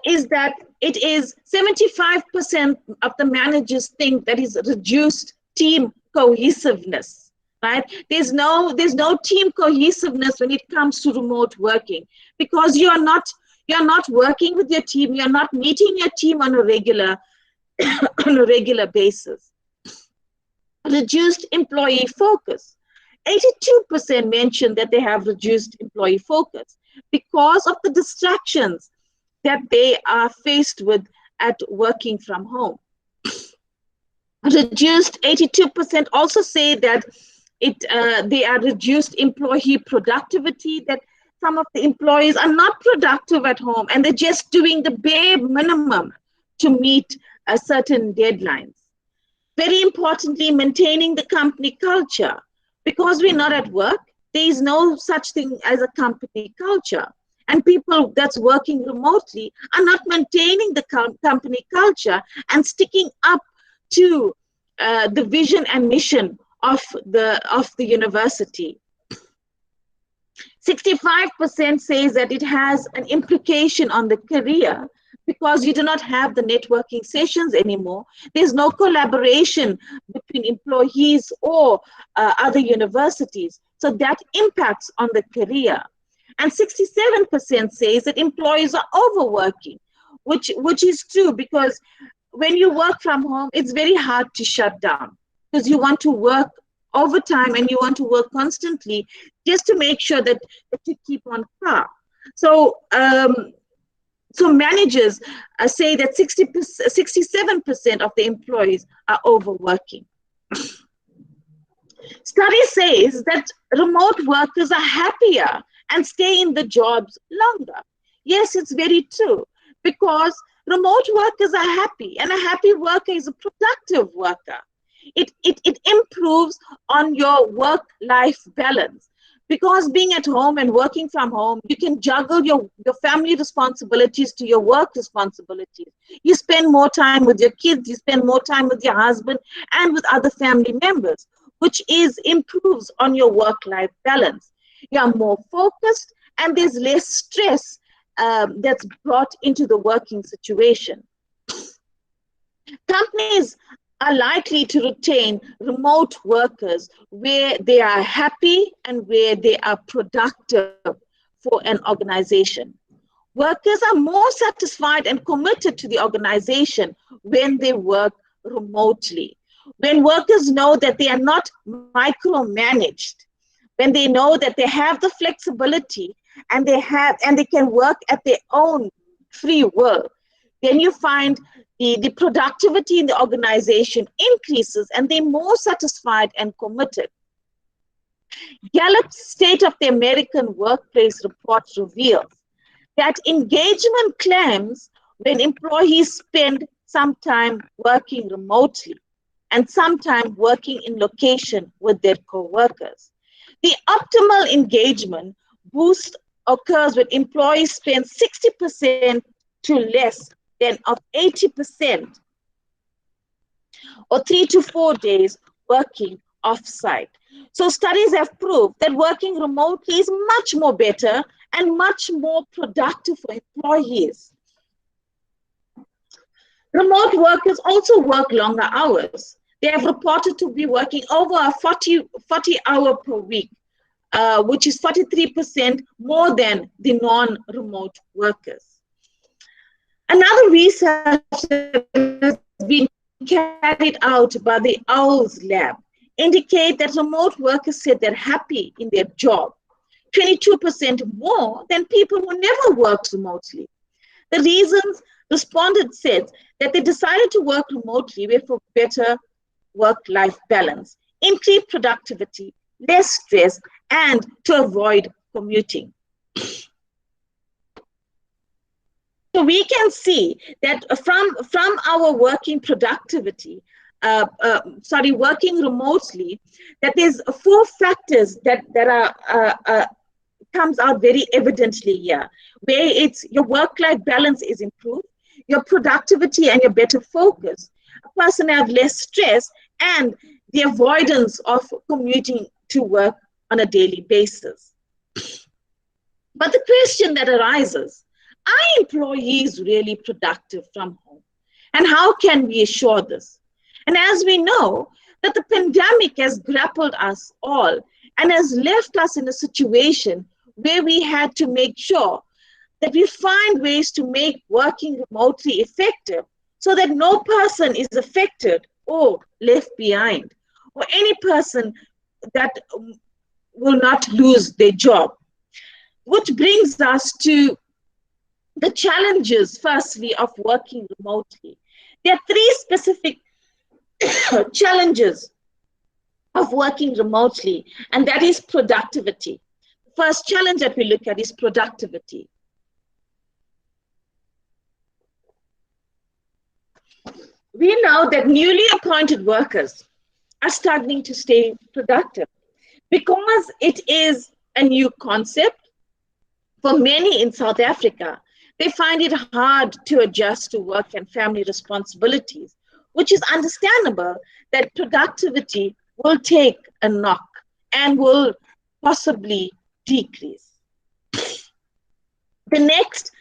is that it is 75% of the managers think that is reduced team cohesiveness, right? There's no team cohesiveness when it comes to remote working, because you're not working with your team, you're not meeting your team on a regular basis. Reduced employee focus. 82% mentioned that they have reduced employee focus because of the distractions that they are faced with at working from home. Reduced 82% also say that they are reduced employee productivity, that some of the employees are not productive at home and they're just doing the bare minimum to meet certain deadlines. Very importantly, maintaining the company culture. Because we're not at work, there is no such thing as a company culture. And people that's working remotely are not maintaining the company culture and sticking up to the vision and mission of the university. 65% says that it has an implication on the career, because you do not have the networking sessions anymore. There's no collaboration between employees or other universities. So that impacts on the career. And 67% says that employees are overworking, which is true, because when you work from home, it's very hard to shut down, because you want to work overtime and you want to work constantly just to make sure that you keep on par. So managers say that 67% of the employees are overworking. Study says that remote workers are happier and stay in the jobs longer. Yes, it's very true, because remote workers are happy, and a happy worker is a productive worker. It improves on your work-life balance. Because being at home and working from home, you can juggle your family responsibilities to your work responsibilities. You spend more time with your kids, you spend more time with your husband and with other family members, which improves on your work-life balance. You are more focused and there's less stress that's brought into the working situation. Companies are likely to retain remote workers where they are happy and where they are productive for an organization. Workers are more satisfied and committed to the organization when they work remotely. When workers know that they are not micromanaged, when they know that they have the flexibility and they can work at their own free will, then you find the productivity in the organization increases and they're more satisfied and committed. Gallup's State of the American Workplace report reveals that engagement climbs when employees spend some time working remotely and some time working in location with their co-workers. The optimal engagement boost occurs when employees spend 60% to less than of 80% or 3 to 4 days working off-site. So studies have proved that working remotely is much more better and much more productive for employees. Remote workers also work longer hours. They have reported to be working over a 40 hour per week, which is 43% more than the non-remote workers. Another research that has been carried out by the OWLS lab indicate that remote workers said they're happy in their job, 22% more than people who never worked remotely. The reasons respondents said that they decided to work remotely were for better work-life balance, increased productivity, less stress, and to avoid commuting. So we can see that from our working productivity, working remotely, that there's 4 factors that are comes out very evidently here, where it's your work-life balance is improved, your productivity and your better focus, a person have less stress, and the avoidance of commuting to work on a daily basis. But the question that arises, are employees really productive from home? And how can we assure this? And as we know, that the pandemic has grappled us all and has left us in a situation where we had to make sure that we find ways to make working remotely effective so that no person is affected or left behind, or any person that will not lose their job. Which brings us to the challenges, firstly, of working remotely. There are 3 specific challenges of working remotely, and that is productivity. The first challenge that we look at is productivity. We know that newly appointed workers are struggling to stay productive because it is a new concept. For many in South Africa, they find it hard to adjust to work and family responsibilities, which is understandable that productivity will take a knock and will possibly decrease. The next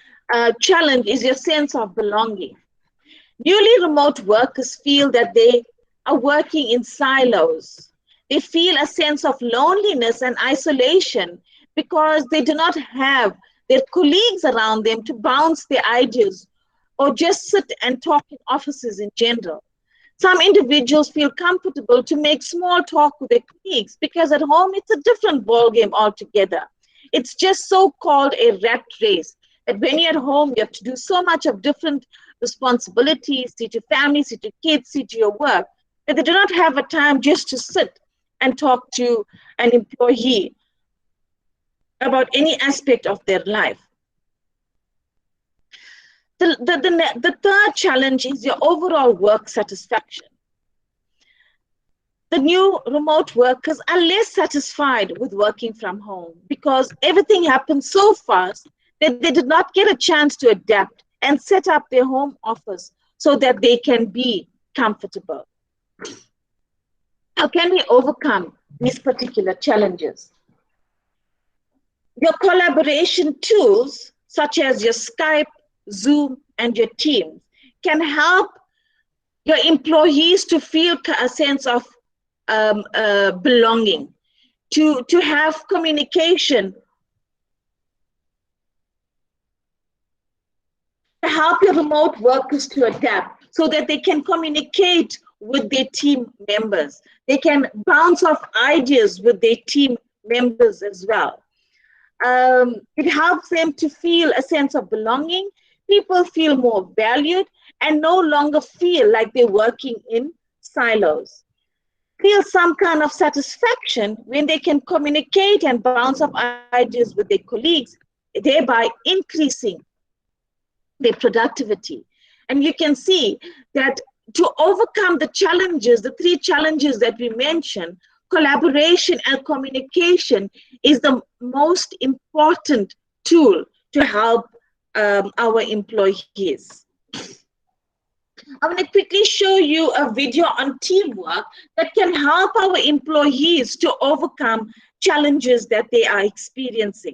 challenge is your sense of belonging. Newly remote workers feel that they are working in silos. They feel a sense of loneliness and isolation because they do not have their colleagues around them to bounce their ideas or just sit and talk in offices in general. Some individuals feel comfortable to make small talk with their colleagues because at home it's a different ballgame altogether. It's just so-called a rat race that when you're at home, you have to do so much of different responsibilities, see to your family, see to your kids, see to your work, that they do not have a time just to sit and talk to an employee about any aspect of their life. The third challenge is your overall work satisfaction. The new remote workers are less satisfied with working from home because everything happens so fast that they did not get a chance to adapt and set up their home office so that they can be comfortable. How can we overcome these particular challenges? Your collaboration tools, such as your Skype, Zoom, and your Teams, can help your employees to feel a sense of belonging, to have communication, to help your remote workers to adapt so that they can communicate with their team members. They can bounce off ideas with their team members as well. It helps them to feel a sense of belonging. People feel more valued and no longer feel like they're working in silos. Feel some kind of satisfaction when they can communicate and bounce off ideas with their colleagues, thereby increasing their productivity. And you can see that to overcome the challenges, the three challenges that we mentioned, collaboration and communication is the most important tool to help our employees. I'm going to quickly show you a video on teamwork that can help our employees to overcome challenges that they are experiencing.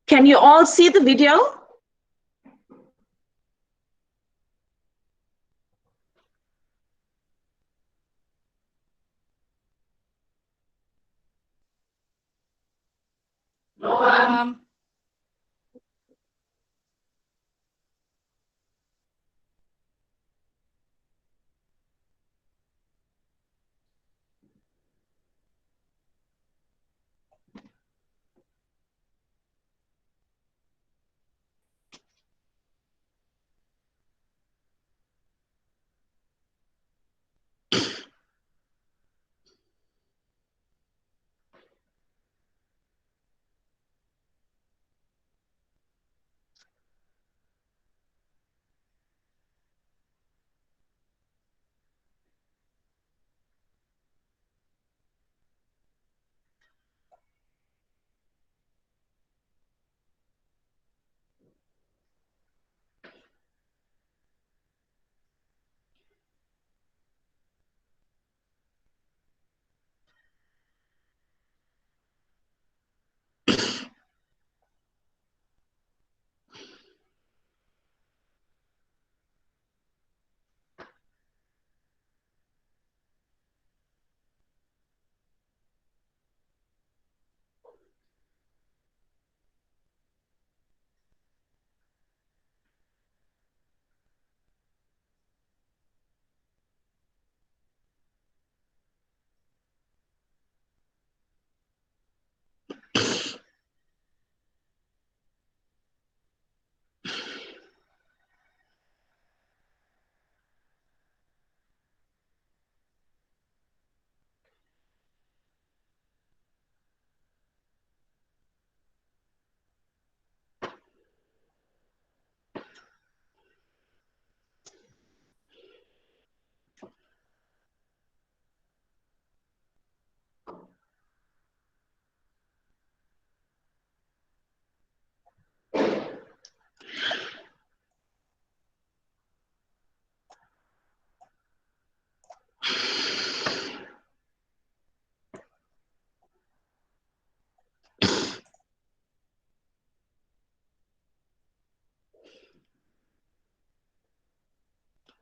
Can you all see the video?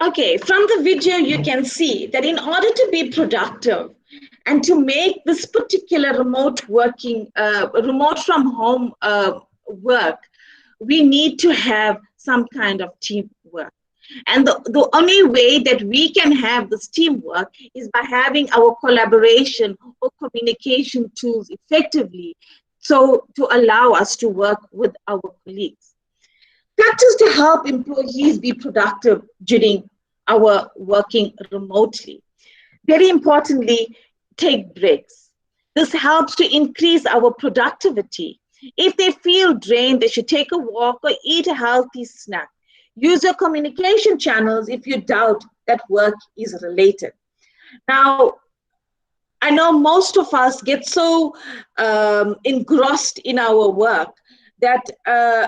Okay, from the video, you can see that in order to be productive and to make this particular remote working, remote from home work, we need to have some kind of teamwork. And the only way that we can have this teamwork is by having our collaboration or communication tools effectively, so to allow us to work with our colleagues. Practice to help employees be productive during our working remotely. Very importantly, take breaks. This helps to increase our productivity. If they feel drained, they should take a walk or eat a healthy snack. Use your communication channels if you doubt that work is related. Now, I know most of us get so engrossed in our work that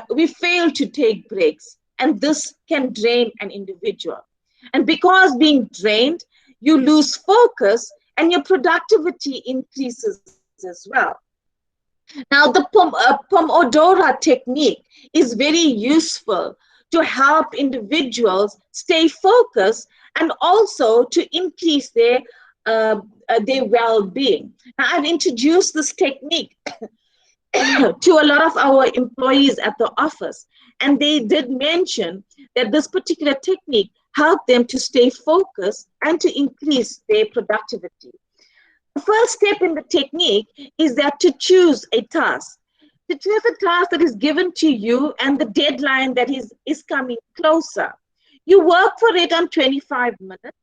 we fail to take breaks, and this can drain an individual. And because being drained, you lose focus and your productivity increases as well. Now, the Pomodoro technique is very useful to help individuals stay focused and also to increase their well-being. Now, I've introduced this technique to a lot of our employees at the office, and they did mention that this particular technique helped them to stay focused and to increase their productivity. The first step in the technique is that to choose a task. To choose a task that is given to you and the deadline that is coming closer. You work for it on 25 minutes.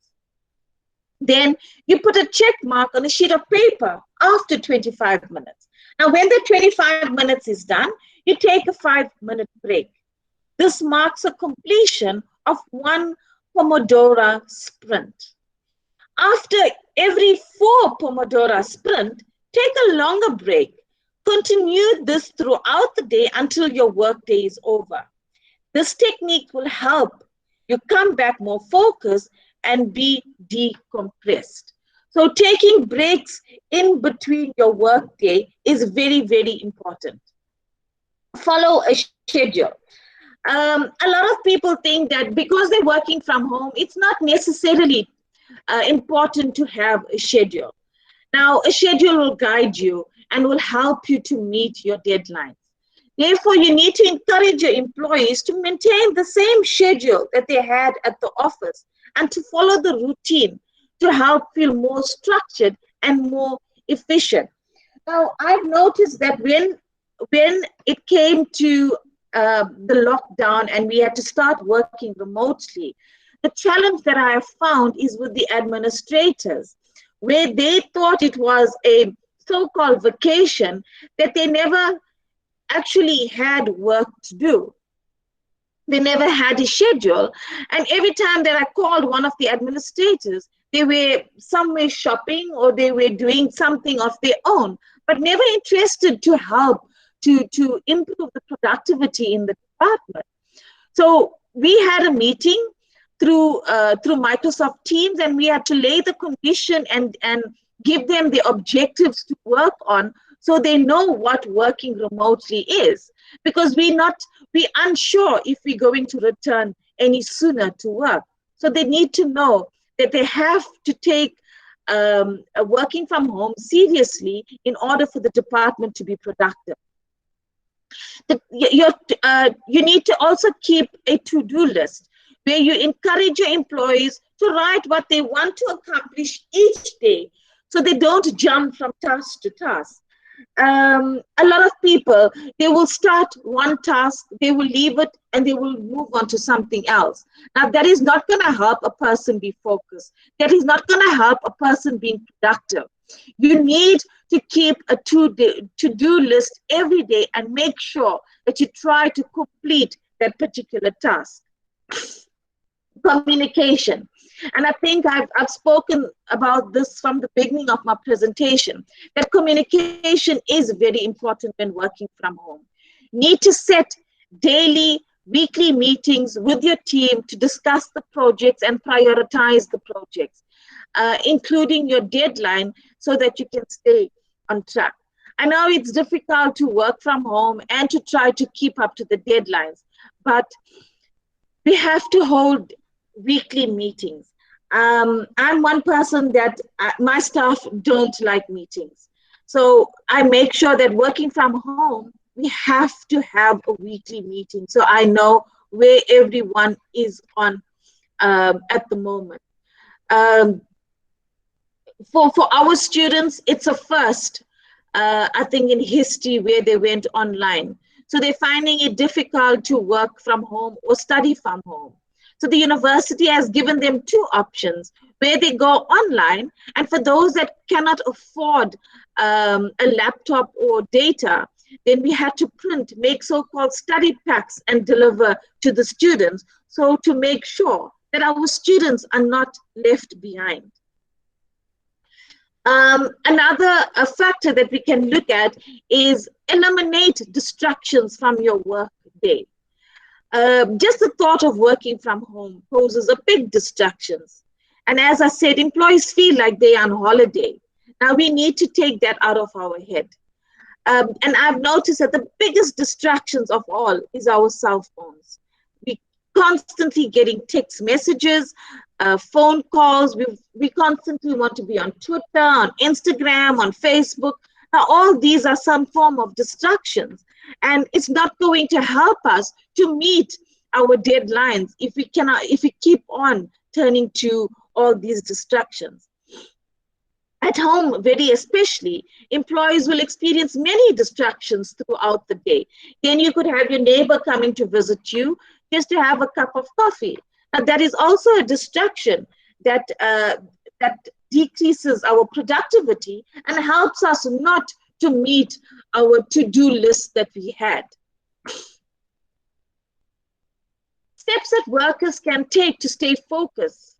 Then you put a check mark on a sheet of paper after 25 minutes. Now, when the 25 minutes is done, you take a 5-minute break. This marks a completion of one Pomodoro sprint. After every 4 Pomodoro sprint, take a longer break. Continue this throughout the day until your workday is over. This technique will help you come back more focused and be decompressed. So taking breaks in between your workday is very, very important. Follow a schedule. A lot of people think that because they're working from home, it's not necessarily important to have a schedule. Now, a schedule will guide you and will help you to meet your deadlines. Therefore, you need to encourage your employees to maintain the same schedule that they had at the office and to follow the routine to help feel more structured and more efficient. Now, I've noticed that when it came to the lockdown and we had to start working remotely, the challenge that I have found is with the administrators, where they thought it was a so-called vacation, that they never actually had work to do. They never had a schedule. And every time that I called one of the administrators, they were somewhere shopping or they were doing something of their own, but never interested to help to improve the productivity in the department. So we had a meeting through Microsoft Teams, and we had to lay the condition and give them the objectives to work on so they know what working remotely is, because we're unsure if we're going to return any sooner to work. So they need to know that they have to take working from home seriously in order for the department to be productive. You need to also keep a to-do list where you encourage your employees to write what they want to accomplish each day so they don't jump from task to task. A lot of people, they will start one task, they will leave it, and they will move on to something else. Now, that is not going to help a person be focused. That is not going to help a person being productive. You need to keep a to-do list every day and make sure that you try to complete that particular task. Communication. And I think I've spoken about this from the beginning of my presentation, that communication is very important when working from home. You need to set daily, weekly meetings with your team to discuss the projects and prioritize the projects, including your deadline so that you can stay on track. I know it's difficult to work from home and to try to keep up to the deadlines, but we have to hold weekly meetings. I'm one person that my staff don't like meetings. So I make sure that working from home, we have to have a weekly meeting so I know where everyone is on at the moment. For our students, it's a first, I think, in history where they went online. So they're finding it difficult to work from home or study from home. So the university has given them 2 options where they go online, and for those that cannot afford a laptop or data, then we had to make so-called study packs and deliver to the students So to make sure that our students are not left behind. Another factor that we can look at is eliminate distractions from your work day. Just the thought of working from home poses a big distractions. And as I said, employees feel like they are on holiday. Now we need to take that out of our head. And I've noticed that the biggest distractions of all is our cell phones. We constantly getting text messages, phone calls. We constantly want to be on Twitter, on Instagram, on Facebook. Now, all these are some form of distractions, and it's not going to help us to meet our deadlines if we keep on turning to all these distractions. At home, very especially, employees will experience many distractions throughout the day. Then you could have your neighbor coming to visit you just to have a cup of coffee. And that is also a distraction that decreases our productivity and helps us not to meet our to-do list that we had. Steps that workers can take to stay focused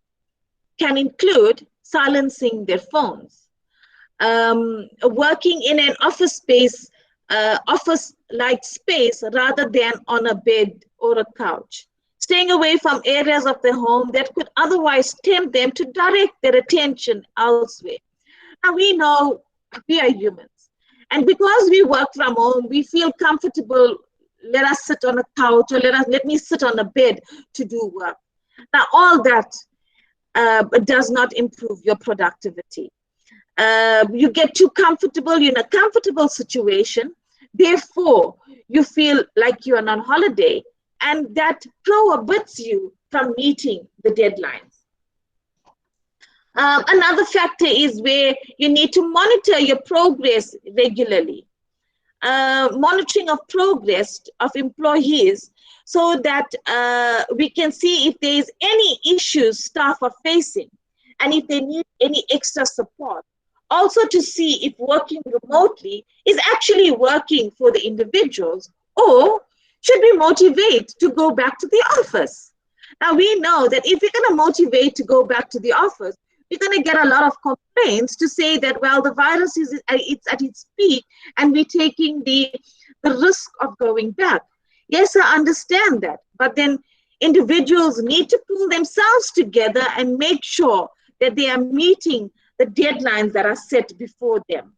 can include silencing their phones, working in an office space, office-like space rather than on a bed or a couch, staying away from areas of the home that could otherwise tempt them to direct their attention elsewhere. Now we know we are humans, and because we work from home, we feel comfortable. Let us sit on a couch, or let me sit on a bed to do work. Now all that does not improve your productivity. You get too comfortable, you're in a comfortable situation, therefore you feel like you're on holiday, and that prohibits you from meeting the deadlines. Another factor is where you need to monitor your progress regularly. Monitoring of progress of employees so that we can see if there is any issues staff are facing and if they need any extra support. Also to see if working remotely is actually working for the individuals, or should we motivate to go back to the office? Now we know that if we're going to motivate to go back to the office, we're going to get a lot of complaints to say that, well, the virus is at its peak and we're taking the risk of going back. Yes, I understand that, but then individuals need to pull themselves together and make sure that they are meeting the deadlines that are set before them.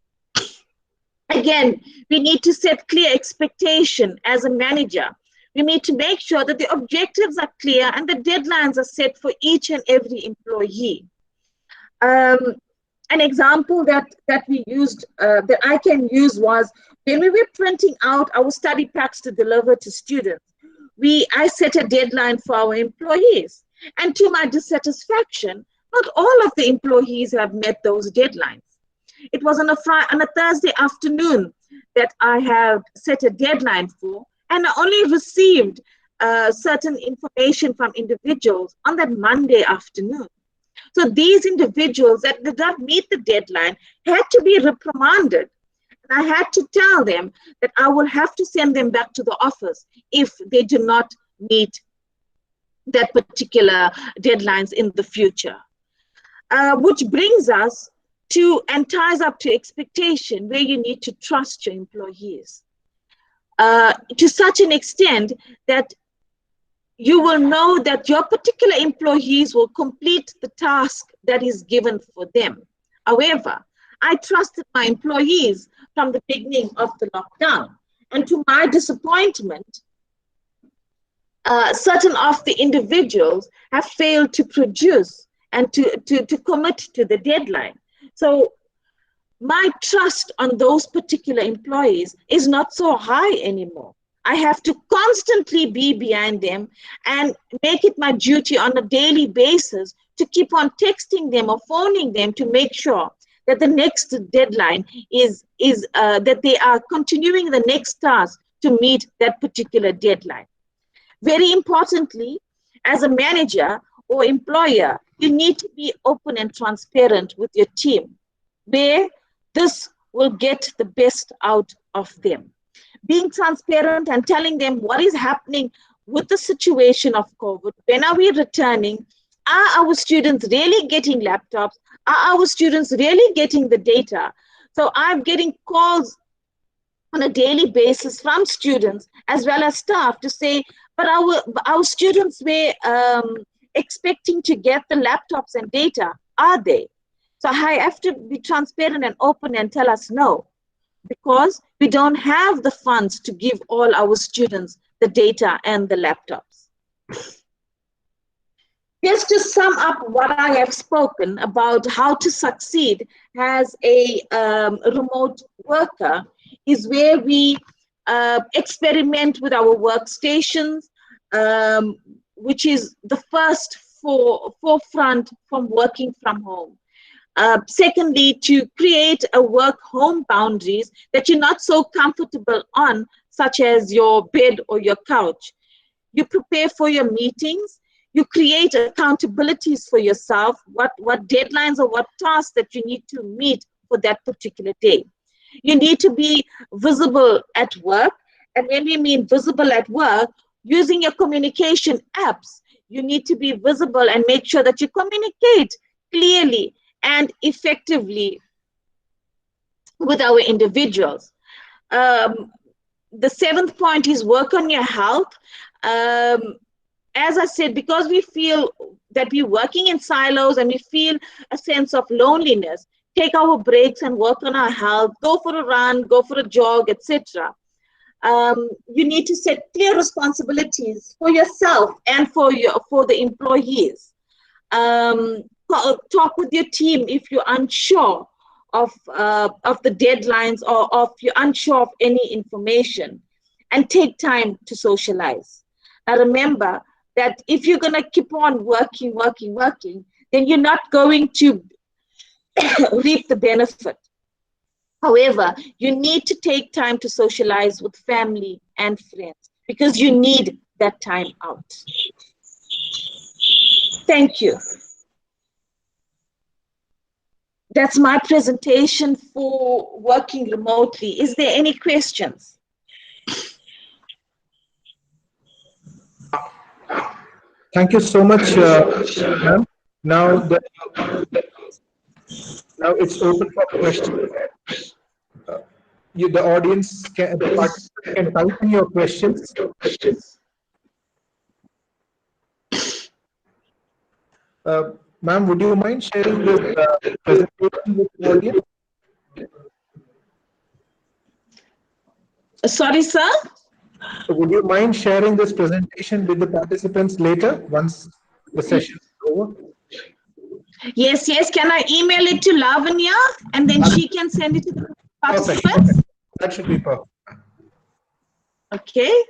Again, we need to set clear expectation as a manager. We need to make sure that the objectives are clear and the deadlines are set for each and every employee. An example that we used, that I can use, was when we were printing out our study packs to deliver to students. I set a deadline for our employees, and to my dissatisfaction, not all of the employees have met those deadlines. It was on a Thursday afternoon that I had set a deadline for, and I only received certain information from individuals on that Monday afternoon. So these individuals that did not meet the deadline had to be reprimanded. And I had to tell them that I will have to send them back to the office if they do not meet that particular deadlines in the future. Which brings us to, and ties up to, expectation, where you need to trust your employees to such an extent that you will know that your particular employees will complete the task that is given for them. However, I trusted my employees from the beginning of the lockdown, and to my disappointment, certain of the individuals have failed to produce and to commit to the deadline. So my trust on those particular employees is not so high anymore. I have to constantly be behind them and make it my duty on a daily basis to keep on texting them or phoning them to make sure that the next deadline is that they are continuing the next task to meet that particular deadline. Very importantly, as a manager or employer, you need to be open and transparent with your team, where this will get the best out of them. Being transparent and telling them what is happening with the situation of COVID, when are we returning? Are our students really getting laptops? Are our students really getting the data? So I'm getting calls on a daily basis from students as well as staff to say, but our students were expecting to get the laptops and data. Are they? So I have to be transparent and open and tell us no, because we don't have the funds to give all our students the data and the laptops. Just to sum up what I have spoken about how to succeed as a remote worker is where we experiment with our workstations, which is the first forefront from working from home. Secondly, to create a work-home boundaries that you're not so comfortable on, such as your bed or your couch. You prepare for your meetings. You create accountabilities for yourself, what deadlines or what tasks that you need to meet for that particular day. You need to be visible at work. And when we mean visible at work, using your communication apps, you need to be visible and make sure that you communicate clearly and effectively with our individuals. The seventh point is work on your health. As I said, because we feel that we're working in silos and we feel a sense of loneliness, take our breaks and work on our health, go for a run, go for a jog, etc. You need to set clear responsibilities for yourself and for the employees. Talk with your team if you're unsure of the deadlines or if you're unsure of any information, and take time to socialize. Now remember that if you're going to keep on working, then you're not going to reap the benefit. However, you need to take time to socialize with family and friends because you need that time out. Thank you. That's my presentation for working remotely. Is there any questions? Thank you so much, ma'am. Now it's open for questions. The audience can type in your questions. Ma'am, would you mind sharing this presentation with the audience? Sorry, sir? Would you mind sharing this presentation with the participants later, once the session is over? Yes. Can I email it to Lavanya and then she can send it to the participants? Perfect. That should be perfect. Okay.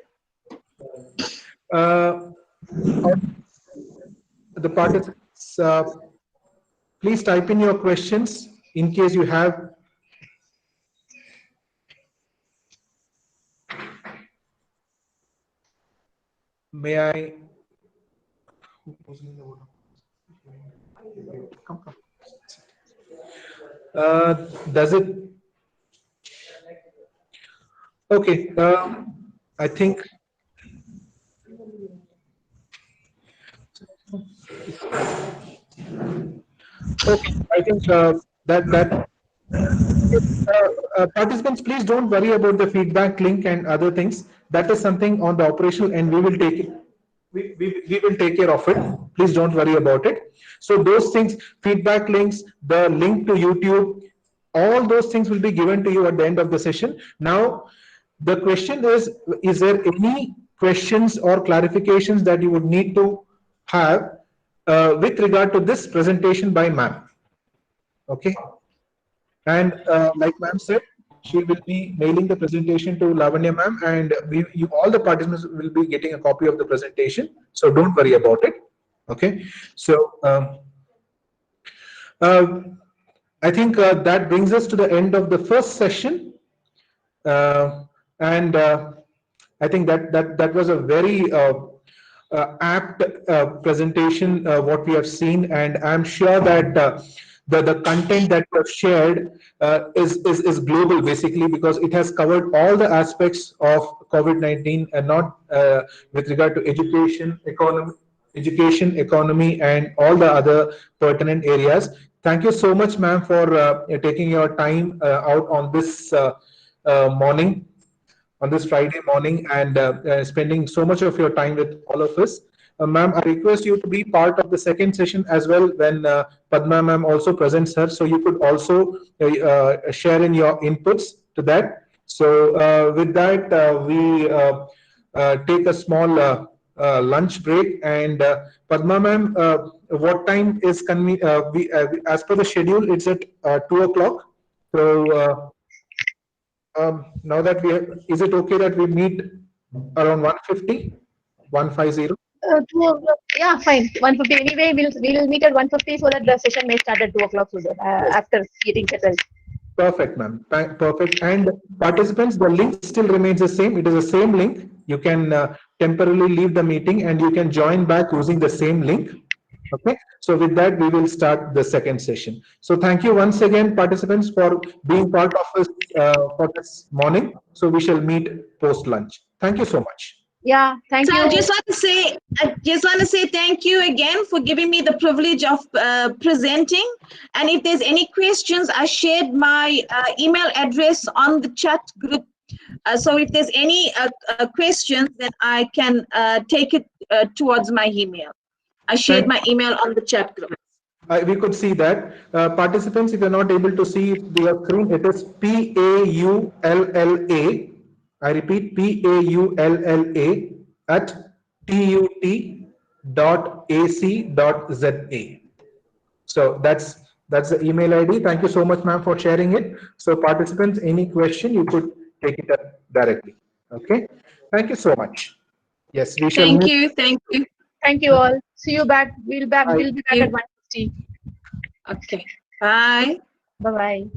The participants, please type in your questions in case you have. May I? Come. Does it? Okay. I think. Okay. I think that. Participants, please don't worry about the feedback link and other things. That is something on the operational, and we will take it. We will take care of it. Please don't worry about it. So those things, feedback links, the link to YouTube, all those things will be given to you at the end of the session. Now, the question is there any questions or clarifications that you would need to have with regard to this presentation by ma'am? Okay. And like ma'am said, she will be mailing the presentation to Lavanya ma'am, and all the participants will be getting a copy of the presentation. So don't worry about it. Okay. So I think that brings us to the end of the first session, and I think that was a very apt presentation what we have seen, and I'm sure that the content that was shared is global, basically, because it has covered all the aspects of COVID-19, and not with regard to education, economy, and all the other pertinent areas. Thank you so much, ma'am, for taking your time out on this morning, on this Friday morning, and spending so much of your time with all of us. Ma'am, I request you to be part of the second session as well when Padma ma'am also presents her, so you could also share in your inputs to that. So with that, we take a small lunch break, and Padma ma'am, what time is as per the schedule, it's at 2 o'clock. So now that is it okay that we meet around 150, 150? Yeah, fine. 150. Anyway, we'll meet at 150 so that the session may start at 2 o'clock so that, after getting settled. Perfect, ma'am. Perfect. And participants, the link still remains the same. It is the same link. You can temporarily leave the meeting and you can join back using the same link. Okay. So with that, we will start the second session. So thank you once again, participants, for being part of us for this morning. So we shall meet post lunch. Thank you so much. Yeah, thank So you. I just want to say thank you again for giving me the privilege of presenting. And if there's any questions, I shared my email address on the chat group. So if there's any questions, then I can take it towards my email. I shared my email on the chat group. We could see that. Participants, if you're not able to see the screen, it is PAULLA. I repeat, PAULLA at tut.ac.za. So that's the email ID. Thank you so much, ma'am, for sharing it. So participants, any question, you could take it up directly. Okay. Thank you so much. Yes, we shall. Thank you. Thank you. Thank you all. See you back. We'll be back at 150. Okay. Bye. Bye-bye.